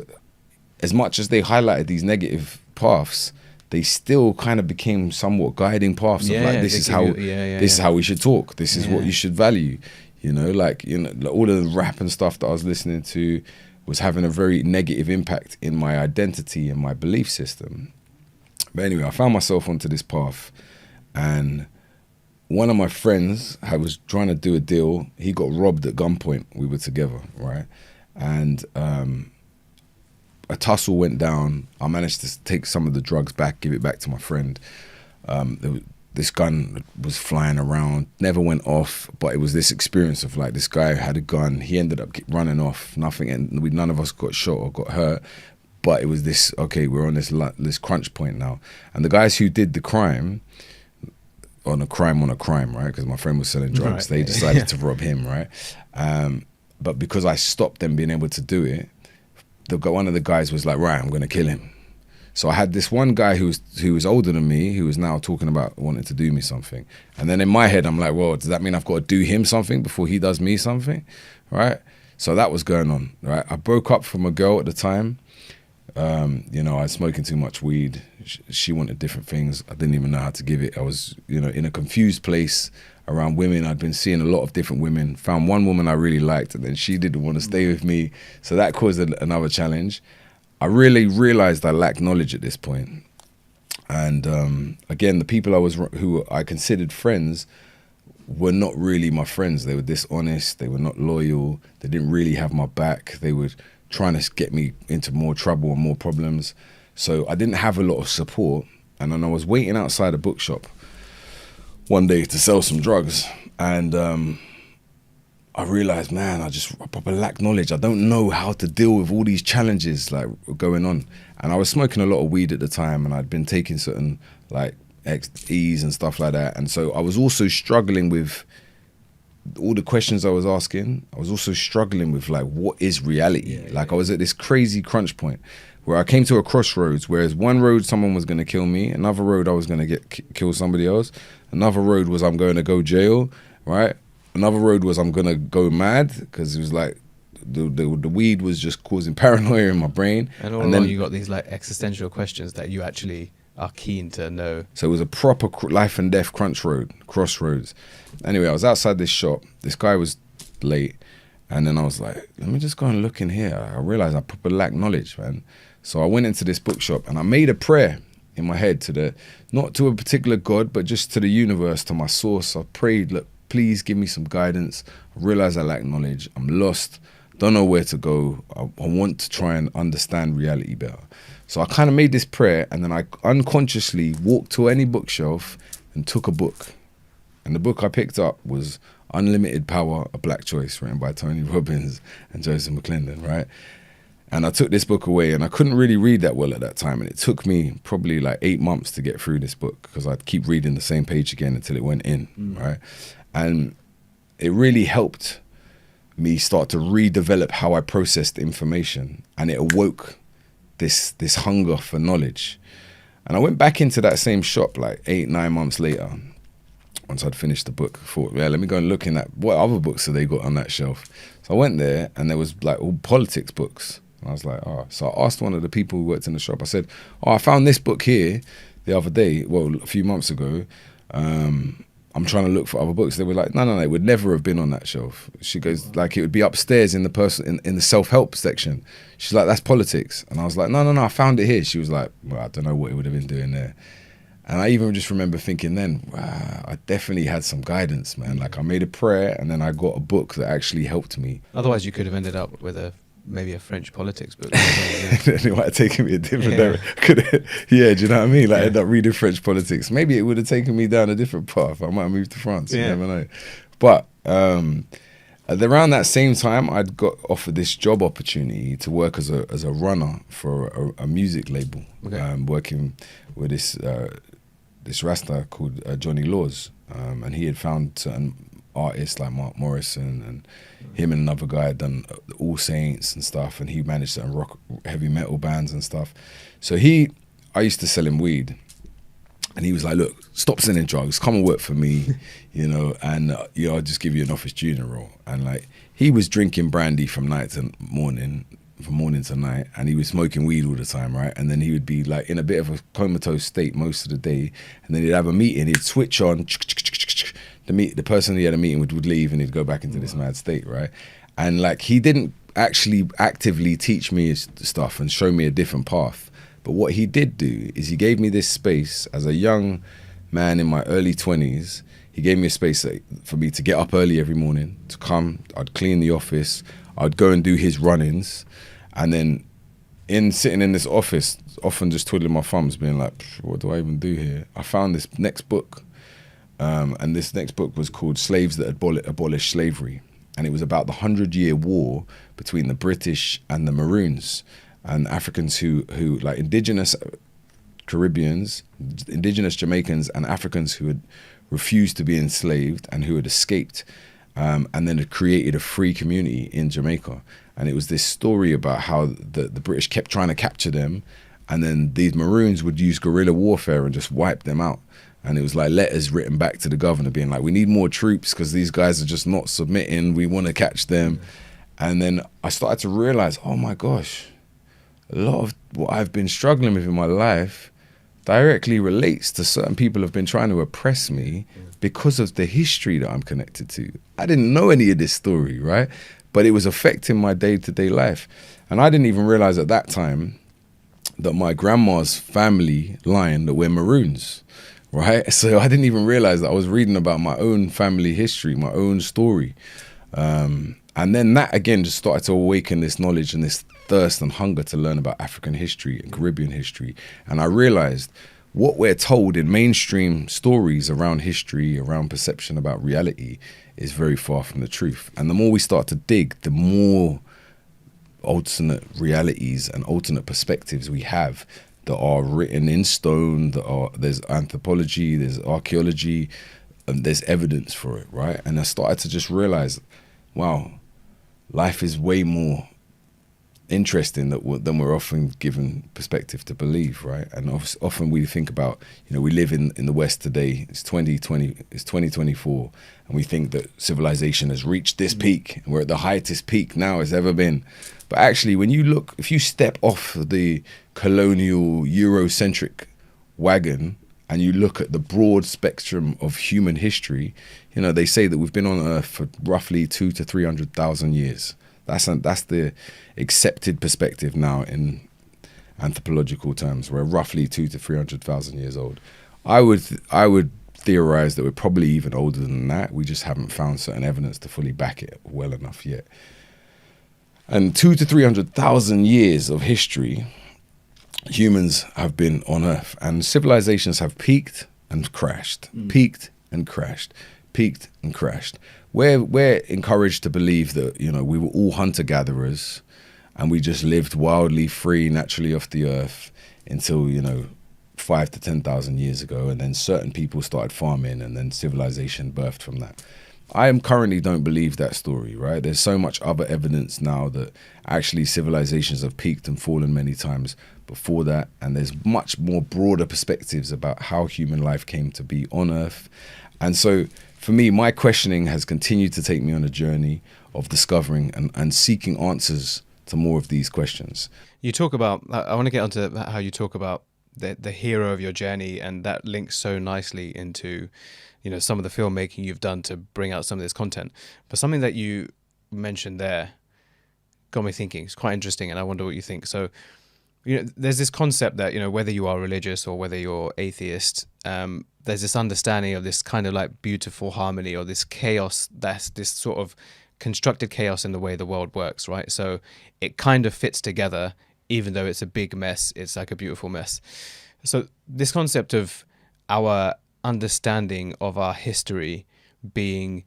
A: as much as they highlighted these negative paths, they still kind of became somewhat guiding paths of like, this is how we should talk. This is what you should value. You know, like, you know, all of the rap and stuff that I was listening to was having a very negative impact in my identity and my belief system. But anyway, I found myself onto this path, and one of my friends, I was trying to do a deal. He got robbed at gunpoint. We were together, right? And a tussle went down. I managed to take some of the drugs back, give it back to my friend. This gun was flying around, never went off, but it was this experience of like, this guy had a gun. He ended up running off, nothing, and none of us got shot or got hurt. But it was this, okay, we're on this crunch point now. And the guys who did the crime, on a crime, right? Because my friend was selling drugs. They decided to rob him, right? But because I stopped them being able to do it, one of the guys was like, right, I'm going to kill him. So I had this one guy who was older than me, who was now talking about wanting to do me something. And then in my head, I'm like, well, does that mean I've got to do him something before he does me something, right? So that was going on, right? I broke up from a girl at the time. You know, I was smoking too much weed. She wanted different things. I didn't even know how to give it. I was, you know, in a confused place around women. I'd been seeing a lot of different women. Found one woman I really liked, and then she didn't want to stay with me. So that caused another challenge. I really realized I lacked knowledge at this point. And again, the people who I considered friends were not really my friends. They were dishonest. They were not loyal. They didn't really have my back. They were trying to get me into more trouble and more problems. So I didn't have a lot of support. And then I was waiting outside a bookshop one day to sell some drugs. And I realized, man, I probably lack knowledge. I don't know how to deal with all these challenges like going on. And I was smoking a lot of weed at the time, and I'd been taking certain like XEs and stuff like that. And so I was also struggling with all the questions I was asking. I was also struggling with like, what is reality? I was at this crazy crunch point where I came to a crossroads, whereas one road someone was going to kill me, another road I was going to kill somebody else, another road was I'm going to go jail, right? Another road was I'm going to go mad, because it was like the weed was just causing paranoia in my brain.
B: And then you got these like existential questions that you actually are keen to know.
A: So it was a proper life and death crossroads. Anyway, I was outside this shop. This guy was late. And then I was like, let me just go and look in here. I realized I proper lack knowledge, man. So I went into this bookshop and I made a prayer in my head not to a particular God, but just to the universe, to my source. I prayed, look, please give me some guidance. I realize I lack knowledge. I'm lost. Don't know where to go. I want to try and understand reality better. So I kind of made this prayer, and then I unconsciously walked to any bookshelf and took a book. And the book I picked up was Unlimited Power, A Black Choice, written by Tony Robbins and Joseph McClendon, right? And I took this book away, and I couldn't really read that well at that time. And it took me probably like 8 months to get through this book, because I'd keep reading the same page again until it went in, right? And it really helped me start to redevelop how I processed information, and it awoke this hunger for knowledge. And I went back into that same shop like 8-9 months later, once I'd finished the book. I thought, yeah, let me go and look in at what other books have they got on that shelf. So I went there, and there was like all politics books. And I was like, oh. So I asked one of the people who worked in the shop, I said, oh, I found this book here the other day, well, a few months ago. I'm trying to look for other books. They were like, no, it would never have been on that shelf. She goes, like, it would be upstairs in the self-help section. She's like, that's politics. And I was like, no, I found it here. She was like, well, I don't know what it would have been doing there. And I even just remember thinking then, wow, I definitely had some guidance, man. Like, I made a prayer, and then I got a book that actually helped me.
B: Otherwise, you could have ended up with a maybe a French politics book.
A: It might have taken me a different direction. Yeah, do you know what I mean? Like, I end up reading French politics. Maybe it would have taken me down a different path. I might have moved to France. You never know. But around that same time, I'd got offered this job opportunity to work as a runner for a music label. Working with this Rasta called Johnny Laws, and he had found certain artists like Mark Morrison, and him and another guy had done All Saints and stuff, and he managed certain rock, heavy metal bands and stuff. So I used to sell him weed, and he was like, look, stop selling drugs, come and work for me, and I'll just give you an office junior role. And like, he was drinking brandy from morning to night, and he was smoking weed all the time, right? And then he would be like in a bit of a comatose state most of the day, and then he'd have a meeting, he'd switch on, the person he had a meeting with would leave, and he'd go back into this mad state, right? And like, he didn't actually actively teach me his stuff and show me a different path, but what he did do is he gave me this space as a young man in my early 20s. He gave me a space for me to get up early every morning, to come, I'd clean the office, I'd go and do his run-ins, and then sitting in this office, often just twiddling my thumbs, being like, what do I even do here? I found this next book, and this next book was called Slaves That Abolished Slavery, and it was about the 100-year war between the British and the Maroons, and Africans who like indigenous Caribbeans, indigenous Jamaicans, and Africans who had refused to be enslaved and who had escaped, and then had created a free community in Jamaica. And it was this story about how the British kept trying to capture them, and then these Maroons would use guerrilla warfare and just wipe them out. And it was like letters written back to the governor being like, we need more troops because these guys are just not submitting, we want to catch them. And then I started to realize, oh my gosh, a lot of what I've been struggling with in my life directly relates to certain people who have been trying to oppress me because of the history that I'm connected to. I didn't know any of this story, right? But it was affecting my day-to-day life. And I didn't even realize at that time that my grandma's family line that we're Maroons, right? So I didn't even realize that I was reading about my own family history, my own story. And then that again just started to awaken this knowledge and this thirst and hunger to learn about African history and Caribbean history. And I realized what we're told in mainstream stories around history, around perception about reality, is very far from the truth. And the more we start to dig, the more alternate realities and alternate perspectives we have that are written in stone, there's anthropology, there's archaeology, and there's evidence for it, right? And I started to just realize, wow, life is way more interesting than we're often given perspective to believe, right? And often we think about, we live in the West today, it's 2024, and we think that civilization has reached this peak, and we're at the highest peak now it's ever been. But actually, when you look, if you step off the colonial Eurocentric wagon and you look at the broad spectrum of human history, they say that we've been on Earth for roughly 200,000 to 300,000 years. That's the accepted perspective now in anthropological terms. We're roughly 200,000 to 300,000 years old. I would theorize that we're probably even older than that. We just haven't found certain evidence to fully back it well enough yet. And 200,000 to 300,000 years of history, humans have been on Earth, and civilizations have peaked and crashed, peaked and crashed, peaked and crashed. We're encouraged to believe that, we were all hunter-gatherers and we just lived wildly free naturally off the earth until, 5,000 to 10,000 years ago. And then certain people started farming and then civilization birthed from that. I currently don't believe that story, right? There's so much other evidence now that actually civilizations have peaked and fallen many times before that. And there's much more broader perspectives about how human life came to be on Earth. And so for me, my questioning has continued to take me on a journey of discovering and seeking answers to more of these questions.
B: You talk about, I want to get onto how you talk about the hero of your journey, and that links so nicely into, some of the filmmaking you've done to bring out some of this content. But something that you mentioned there got me thinking. It's quite interesting, and I wonder what you think. So, there's this concept that, whether you are religious or whether you're atheist, there's this understanding of this kind of like beautiful harmony or this chaos, that's this sort of constructed chaos in the way the world works, right? So it kind of fits together, even though it's a big mess. It's like a beautiful mess. So this concept of our understanding of our history being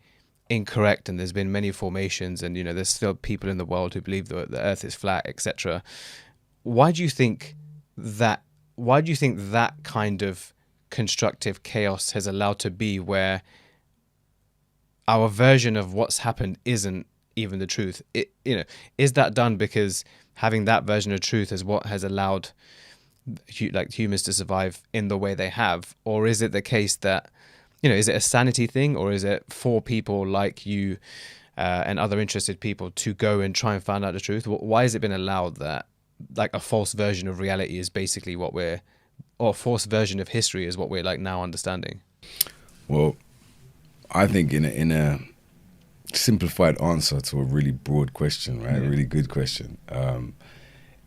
B: incorrect, and there's been many formations, and there's still people in the world who believe the earth is flat, etc. Why do you think that kind of constructive chaos has allowed to be, where our version of what's happened isn't even the truth? Is that done because having that version of truth is what has allowed humans to survive in the way they have? Or is it the case that, is it a sanity thing, or is it for people like you and other interested people to go and try and find out the truth? Why has it been allowed that like a false version of reality is basically or a false version of history is what we're like now understanding?
A: Well, I think in a simplified answer to a really broad question, right? A really good question,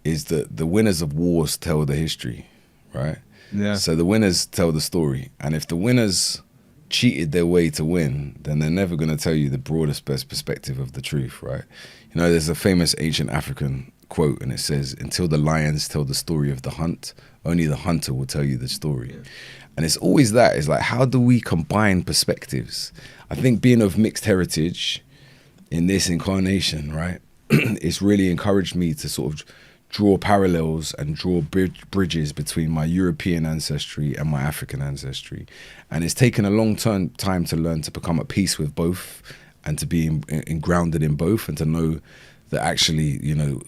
A: is that the winners of wars tell the history, right?
B: Yeah.
A: So the winners tell the story. And if the winners cheated their way to win, then they're never going to tell you the broadest, best perspective of the truth, right? There's a famous ancient African quote, and it says, "Until the lions tell the story of the hunt, only the hunter will tell you the story." Yeah. And it's always that. It's like, how do we combine perspectives? I think being of mixed heritage in this incarnation, right, it's really encouraged me to sort of draw parallels and draw bridges between my European ancestry and my African ancestry. And it's taken a long time to learn to become at peace with both, and to be grounded in both, and to know that actually,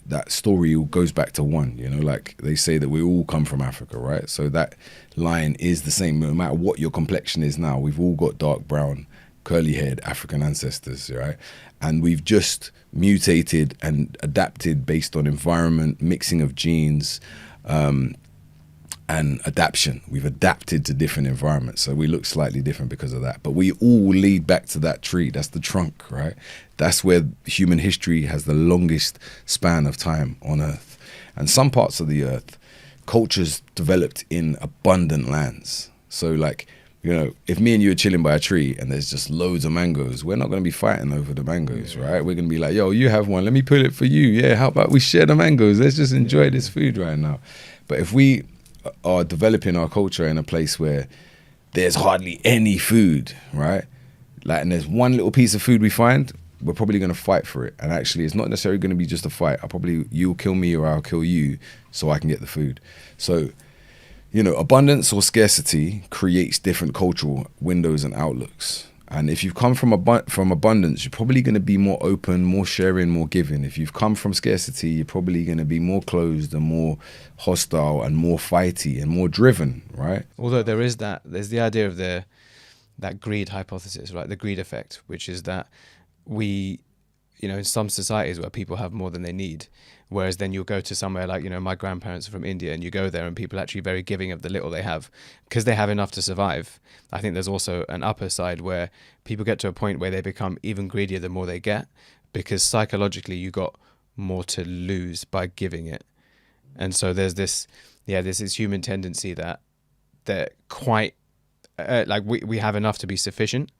A: that story goes back to one. Like they say that we all come from Africa, right? So that line is the same, no matter what your complexion is now. We've all got dark brown, curly-haired African ancestors, right? And we've just mutated and adapted based on environment, mixing of genes, and adaptation. We've adapted to different environments, so we look slightly different because of that. But we all lead back to that tree. That's the trunk, right? That's where human history has the longest span of time on Earth. And some parts of the Earth, cultures developed in abundant lands. So like, if me and you are chilling by a tree and there's just loads of mangoes, we're not going to be fighting over the mangoes, right? We're going to be like, yo, you have one, let me pull it for you. Yeah, how about we share the mangoes? Let's just enjoy this food right now. But if we are developing our culture in a place where there's hardly any food, right? Like, and there's one little piece of food we find, we're probably going to fight for it. And actually, it's not necessarily going to be just a fight. You'll kill me or I'll kill you so I can get the food. So, abundance or scarcity creates different cultural windows and outlooks. And if you've come from abundance, you're probably going to be more open, more sharing, more giving. If you've come from scarcity, you're probably going to be more closed and more hostile and more fighty and more driven, right?
B: Although there's the idea of that greed hypothesis, right? The greed effect, which is that we, in some societies where people have more than they need, whereas then you'll go to somewhere like, my grandparents are from India, and you go there and people are actually very giving of the little they have because they have enough to survive. I think there's also an upper side where people get to a point where they become even greedier the more they get, because psychologically you got more to lose by giving it. And so there's this human tendency that they're quite we have enough to be sufficient.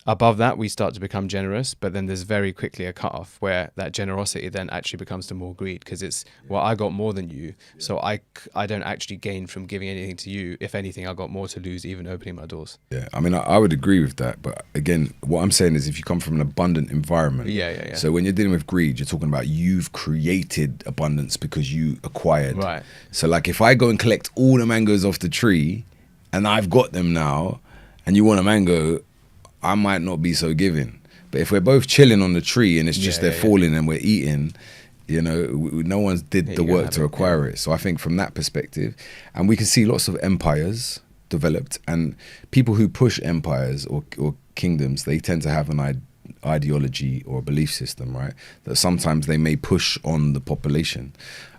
B: Above that, we start to become generous, but then there's very quickly a cutoff where that generosity then actually becomes to more greed, because it's, well, I got more than you, so I don't actually gain from giving anything to you. If anything, I got more to lose even opening my doors.
A: Yeah, I mean, I would agree with that, but again, what I'm saying is if you come from an abundant environment,
B: yeah.
A: So when you're dealing with greed, you're talking about you've created abundance because you acquired.
B: Right.
A: So like if I go and collect all the mangoes off the tree and I've got them now, and you want a mango, I might not be so giving. But if we're both chilling on the tree and it's just falling and we're eating, no one's did the work to acquire it. So I think from that perspective, and we can see lots of empires developed, and people who push empires or kingdoms, they tend to have an ideology or a belief system, right? That sometimes they may push on the population.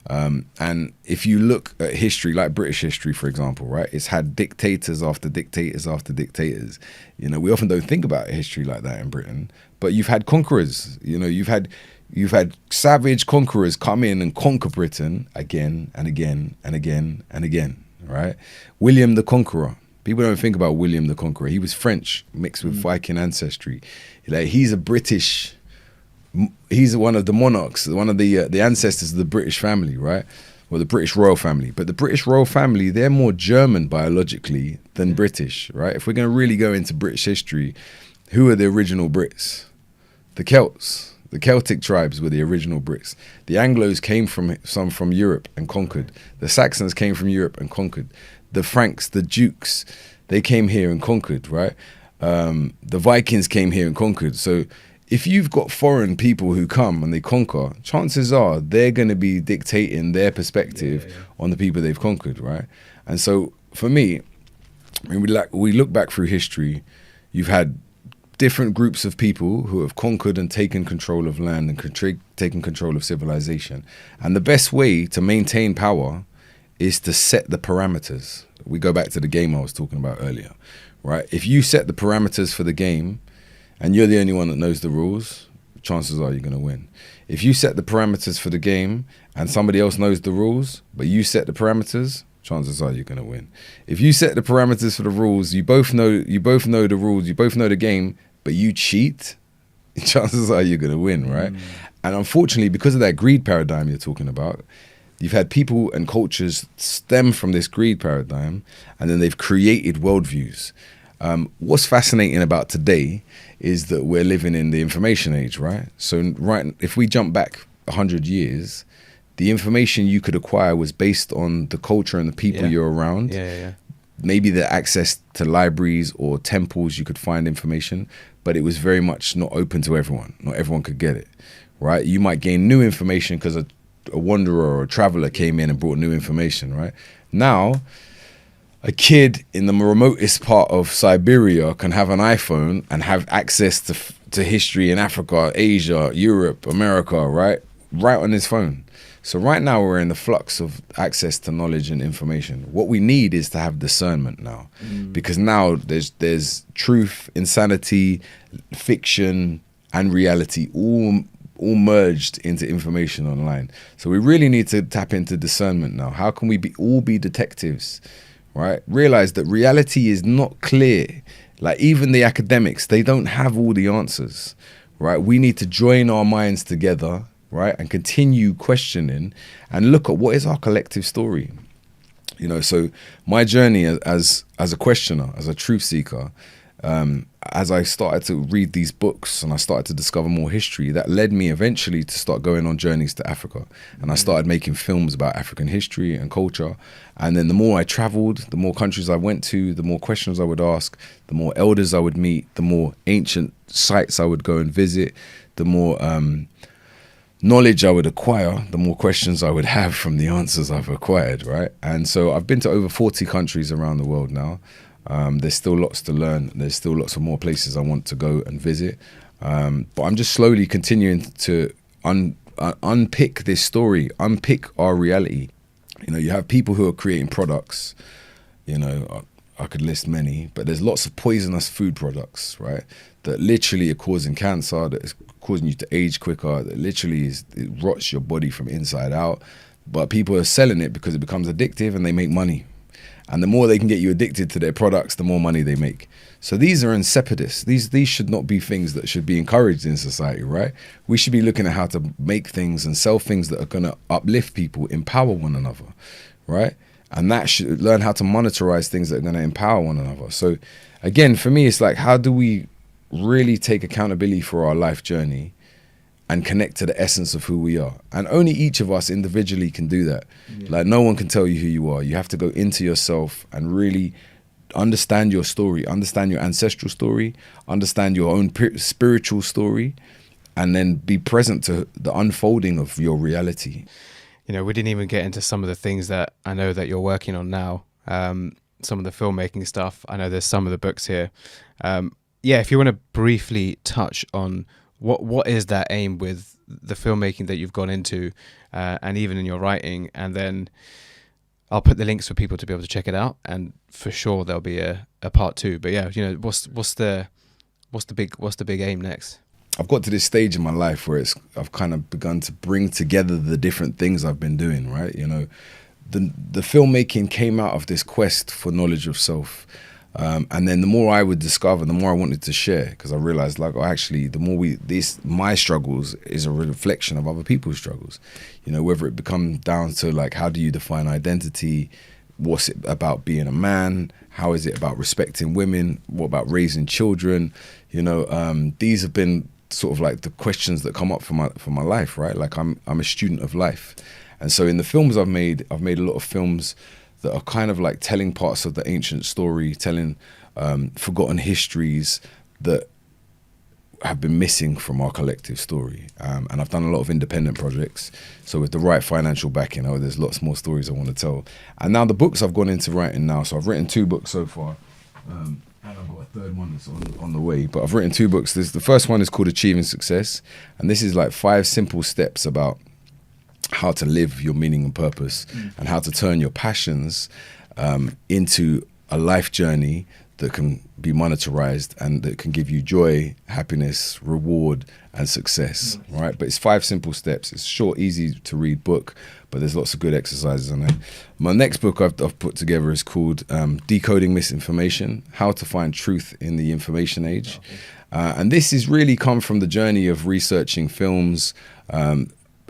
A: And if you look at history, like British history, for example, right, it's had dictators after dictators after dictators. We often don't think about history like that in Britain, but you've had conquerors. You've had savage conquerors come in and conquer Britain again and again and again and again, right? William the Conqueror. People don't think about William the Conqueror. He was French mixed with Viking ancestry. He's a British He's one of the monarchs, one of the ancestors of the British family, right? Or the British royal family. But the British royal family, they're more German biologically than British, right? If we're going to really go into British history, who are the original Brits? The Celts. The Celtic tribes were the original Brits. The Anglos came from Europe and conquered. The Saxons came from Europe and conquered. The Franks, the Dukes, they came here and conquered, right? The Vikings came here and conquered. So if you've got foreign people who come and they conquer, chances are they're going to be dictating their perspective on the people they've conquered, right? And so for me, when we look back through history, you've had different groups of people who have conquered and taken control of land and taken control of civilization. And the best way to maintain power is to set the parameters. We go back to the game I was talking about earlier, right? If you set the parameters for the game and you're the only one that knows the rules, chances are you're going to win. If you set the parameters for the game and somebody else knows the rules, but you set the parameters, chances are you're going to win. If you set the parameters for the rules, you both know the rules, you both know the game, but you cheat, chances are you're going to win, right? And unfortunately, because of that greed paradigm you're talking about, you've had people and cultures stem from this greed paradigm, and then they've created worldviews. What's fascinating about today is that we're living in the information age, right? So if we jump back 100 years, the information you could acquire was based on the culture and the people you're around. Maybe the access to libraries or temples, you could find information, but it was very much not open to everyone. Not everyone could get it, right? You might gain new information because a wanderer or a traveler came in and brought new information, right? Now, a kid in the remotest part of Siberia can have an iPhone and have access to history in Africa, Asia, Europe, America, right on his phone. So right now we're in the flux of access to knowledge and information. What we need is to have discernment now, because now there's truth, insanity, fiction, and reality all merged into information online. So we really need to tap into discernment now. How can we all be detectives, right? Realize that reality is not clear. Like even the academics, they don't have all the answers, right? We need to join our minds together, right, and continue questioning and look at what is our collective story. You know, so my journey as a questioner, as a truth seeker, as I started to read these books and I started to discover more history, that led me eventually to start going on journeys to Africa. And I started making films about African history and culture. And then the more I traveled, the more countries I went to, the more questions I would ask, the more elders I would meet, the more ancient sites I would go and visit, the more knowledge I would acquire, the more questions I would have from the answers I've acquired, right? And so I've been to over 40 countries around the world now. There's still lots to learn. There's still lots of more places I want to go and visit. But I'm just slowly continuing to unpick this story, unpick our reality. You know, you have people who are creating products, you know, I could list many, but there's lots of poisonous food products, right? That literally are causing cancer, that is causing you to age quicker, that literally it rots your body from inside out. But people are selling it because it becomes addictive and they make money. And the more they can get you addicted to their products, the more money they make. So these are insipidous. These should not be things that should be encouraged in society, right? We should be looking at how to make things and sell things that are going to uplift people, empower one another, right? And that should learn how to monetize things that are going to empower one another. So again, for me, it's like, how do we really take accountability for our life journey and connect to the essence of who we are? And only each of us individually can do that. Like no one can tell you who you are. You have to go into yourself and really understand your story, understand your ancestral story, understand your own spiritual story, and then be present to the unfolding of your reality.
B: You know, we didn't even get into some of the things that I know that you're working on now. Some of the filmmaking stuff. I know there's some of the books here. If you want to briefly touch on what is that aim with the filmmaking that you've gone into, and even in your writing, and then I'll put the links for people to be able to check it out, and for sure there'll be a part 2. But yeah, you know, what's the big aim next?
A: I've got to this stage in my life where I've kind of begun to bring together the different things I've been doing, right? You know, the filmmaking came out of this quest for knowledge of self. And then the more I would discover, the more I wanted to share, because I realized, like, oh, actually, the more my struggles is a reflection of other people's struggles. You know, whether it becomes down to, like, how do you define identity? What's it about being a man? How is it about respecting women? What about raising children? You know, these have been sort of like the questions that come up for my life, right? Like, I'm a student of life. And so in the films I've made a lot of films that are kind of like telling parts of the ancient story, telling forgotten histories that have been missing from our collective story. And I've done a lot of independent projects. So with the right financial backing, there's lots more stories I want to tell. And now the books I've gone into writing now. So I've written 2 books so far. And I've got a third one that's on the way. But I've written 2 books. The first one is called Achieving Success. And this is like 5 simple steps about how to live your meaning and purpose, and how to turn your passions into a life journey that can be monetized and that can give you joy, happiness, reward, and success, right? But it's 5 simple steps. It's a short, easy to read book, but there's lots of good exercises in it. My next book I've put together is called Decoding Misinformation, How to Find Truth in the Information Age. And this has really come from the journey of researching films,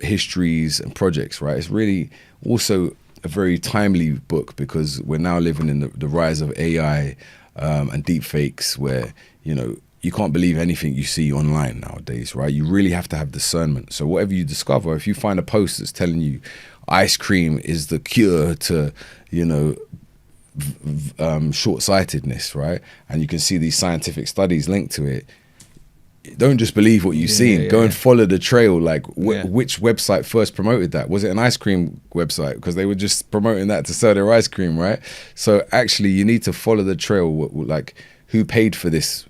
A: histories and projects, right? It's really also a very timely book because we're now living in the rise of AI and deep fakes, where, you know, you can't believe anything you see online nowadays, right? You really have to have discernment. So whatever you discover, if you find a post that's telling you ice cream is the cure to, you know, short-sightedness, right? And you can see these scientific studies linked to it. Don't just believe what you've seen. Go and follow the trail. Like, which website first promoted that? Was it an ice cream website? Because they were just promoting that to sell their ice cream, right? So actually, you need to follow the trail. Like, who paid for this?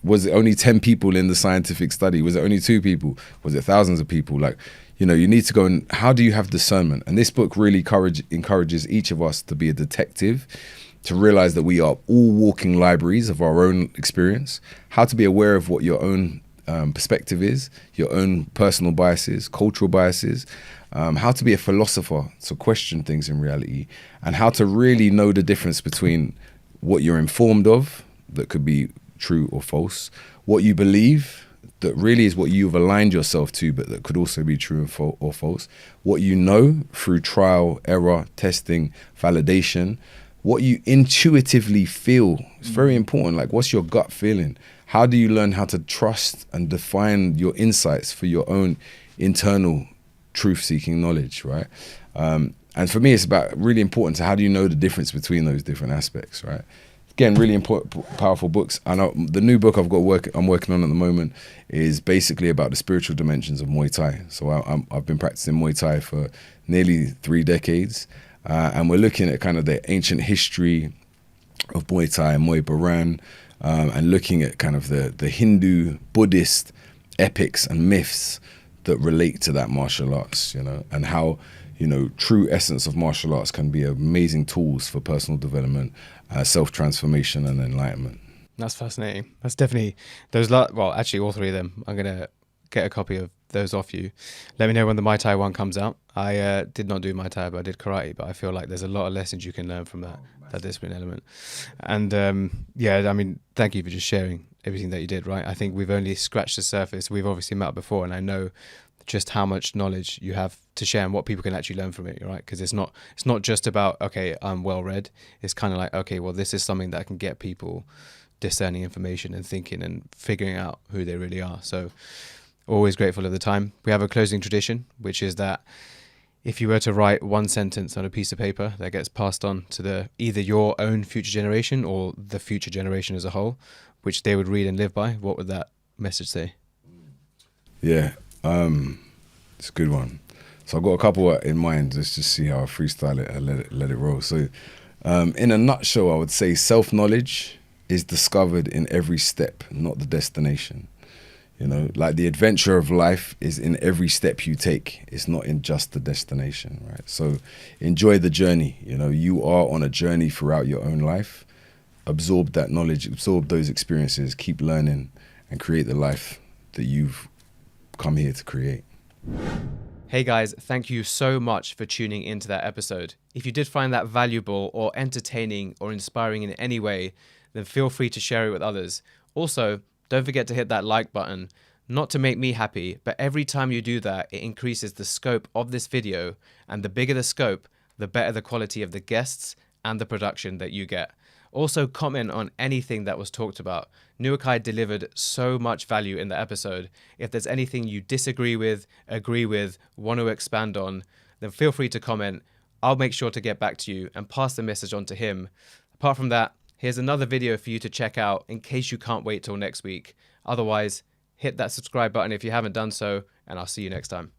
A: Was it only 10 people in the scientific study? Was it only 2 people? Was it thousands of people? Like, you know, you need to go and, how do you have discernment? And this book really encourages each of us to be a detective, to realize that we are all walking libraries of our own experience, how to be aware of what your own perspective is, your own personal biases, cultural biases, how to be a philosopher, to question things in reality, and how to really know the difference between what you're informed of, that could be true or false, what you believe, that really is what you've aligned yourself to, but that could also be true or false, what you know through trial, error, testing, validation, what you intuitively feel. It's very important. Like, what's your gut feeling? How do you learn how to trust and define your insights for your own internal truth-seeking knowledge, right? And for me, it's about really important to how do you know the difference between those different aspects, right? Again, really important, powerful books. I know the new book I'm working on at the moment is basically about the spiritual dimensions of Muay Thai. So I've been practicing Muay Thai for nearly 3 decades. And we're looking at kind of the ancient history of Muay Thai and Muay Boran, and looking at kind of the Hindu, Buddhist epics and myths that relate to that martial arts, you know, and how, you know, true essence of martial arts can be amazing tools for personal development, self-transformation and enlightenment.
B: That's fascinating. That's definitely well, actually all 3 of them. I'm going to get a copy of those off you. Let me know when the Muay Thai one comes out. I did not do Muay Thai, but I did karate, but I feel like there's a lot of lessons you can learn from that discipline element. And I mean, thank you for just sharing everything that you did, right? I think we've only scratched the surface. We've obviously met before, and I know just how much knowledge you have to share and what people can actually learn from it, right? Because it's not just about, okay, I'm well read. It's kind of like, okay, well, this is something that can get people discerning information and thinking and figuring out who they really are. So always grateful of the time. We have a closing tradition, which is that if you were to write one sentence on a piece of paper that gets passed on to either your own future generation or the future generation as a whole, which they would read and live by, what would that message say?
A: Yeah, it's a good one. So I've got a couple in mind. Let's just see how I freestyle it and let it roll. So in a nutshell, I would say self-knowledge is discovered in every step, not the destination. You know, like the adventure of life is in every step you take. It's not in just the destination, right? So enjoy the journey. You know, you are on a journey throughout your own life. Absorb that knowledge, absorb those experiences, keep learning, and create the life that you've come here to create.
B: Hey guys, thank you so much for tuning into that episode. If you did find that valuable or entertaining or inspiring in any way, then feel free to share it with others. Also, don't forget to hit that like button, not to make me happy, but every time you do that, it increases the scope of this video, and the bigger the scope, the better the quality of the guests and the production that you get. Also, comment on anything that was talked about. Nuakai delivered so much value in the episode. If there's anything you disagree with, agree with, want to expand on, then feel free to comment. I'll make sure to get back to you and pass the message on to him. Apart from that, here's another video for you to check out in case you can't wait till next week. Otherwise, hit that subscribe button if you haven't done so, and I'll see you next time.